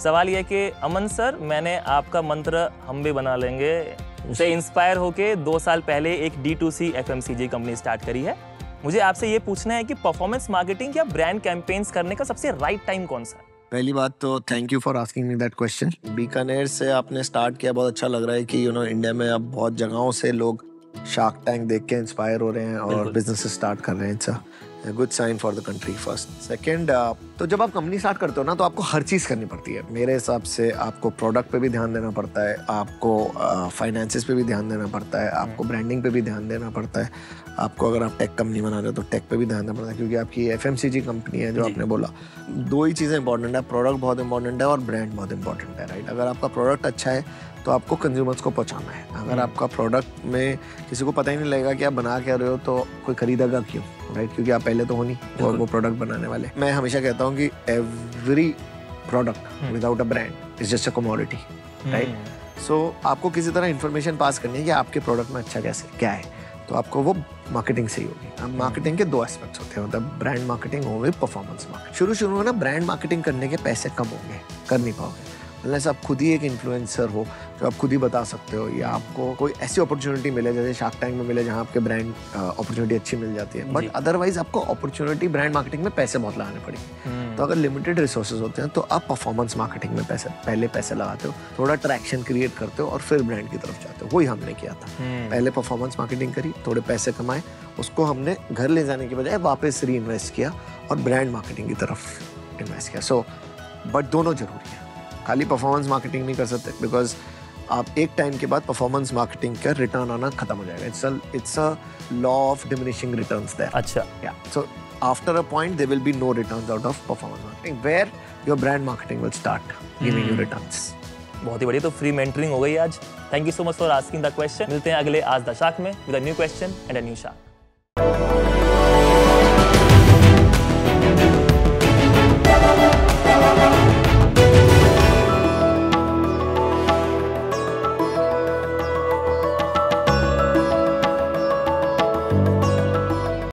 सवाल ये कि अमन सर, मैंने आपका मंत्र हम भी बना लेंगे से इंस्पायर होके 2 साल पहले एक D2C FMCG कंपनी स्टार्ट करी है. मुझे आपसे ये पूछना है कि परफॉर्मेंस मार्केटिंग या ब्रांड कैंपेन्स करने का सबसे राइट टाइम कौन सा है? पहली बात तो thank you for asking me that question. Bikaner से आपने स्टार्ट किया, बहुत अच्छा लग रहा है कि इंडिया में अब बहुत जगहों से लोग शार्क टैंक देख के इंस्पायर हो रहे हैं और बिजनेस स्टार्ट कर रहे हैं. Good sign for the country first. Second, तो जब आप कंपनी स्टार्ट करते हो ना तो आपको हर चीज़ करनी पड़ती है। मेरे हिसाब से आपको प्रोडक्ट पे भी ध्यान देना पड़ता है, आपको फाइनेंसेस पे भी ध्यान देना पड़ता है, आपको ब्रांडिंग पे भी ध्यान देना पड़ता है, आपको अगर आप टेक कंपनी बना रहे हो तो टेक पे भी ध्यान देना पड़ता है, क्योंकि आपकी FMCG कंपनी है जो आपने बोला। दो ही चीज़ें इंपॉर्टेंट है, प्रोडक्ट बहुत इंपॉर्टेंट है और ब्रांड बहुत इंपॉर्टेंट है, राइट। अगर आपका प्रोडक्ट अच्छा है तो आपको कंज्यूमर्स को पहुंचाना है। अगर आपका प्रोडक्ट में किसी को पता ही नहीं लगेगा कि आप बना क्या रहे हो तो कोई खरीदेगा क्यों, राइट, क्योंकि आप पहले तो हो नहीं वो प्रोडक्ट बनाने वाले। मैं हमेशा कहता हूँ कि every product without a brand is just a commodity, right. So आपको किसी तरह इन्फॉर्मेशन पास करनी है कि आपके प्रोडक्ट में अच्छा कैसे क्या है, तो आपको वो मार्केटिंग से ही होगी। अब मार्केटिंग के दो एस्पेक्ट्स होते हैं, मतलब ब्रांड मार्केटिंग हो गई, परफॉर्मेंस मार्केटिंग। शुरू में ना ब्रांड मार्केटिंग करने के पैसे कम होंगे, कर नहीं पाओगे अनलेस आप खुद ही एक इन्फ्लुएंसर हो जो आप खुद ही बता सकते हो, या आपको कोई ऐसी अपॉर्चुनिटी मिले जैसे शार्क टैंक में मिले जहाँ आपके ब्रांड अपॉर्चुनिटी अच्छी मिल जाती है। बट अदरवाइज आपको अपॉर्चुनिटी ब्रांड मार्केटिंग में पैसे बहुत लगाने पड़ेंगे। तो अगर लिमिटेड रिसोर्सेज होते हैं तो आप परफॉर्मेंस मार्केटिंग में पहले पैसे लगाते हो, थोड़ा ट्रैक्शन क्रिएट करते हो और फिर ब्रांड की तरफ जाते हो। वही हमने किया था, पहले परफॉर्मेंस मार्केटिंग करी, थोड़े पैसे कमाए, उसको हमने घर ले जाने की बजाय वापस री इन्वेस्ट किया और ब्रांड मार्केटिंग की तरफ इन्वेस्ट किया। सो बट दोनों जरूरी है, खाली परफॉर्मेंस मार्केटिंग नहीं कर सकते, बिकॉज आप एक टाइम के बाद परफॉर्मेंस मार्केटिंग का रिटर्न आना खत्म हो जाएगा। It's a law of diminishing returns there. अच्छा, yeah so after a point there will be no returns out of performance marketing, where your brand marketing will start giving you returns. बहुत ही बढ़िया, तो free mentoring हो गई आज। Thank you so much for asking the question. मिलते हैं अगले आज द शार्क में with a new question and a new shark.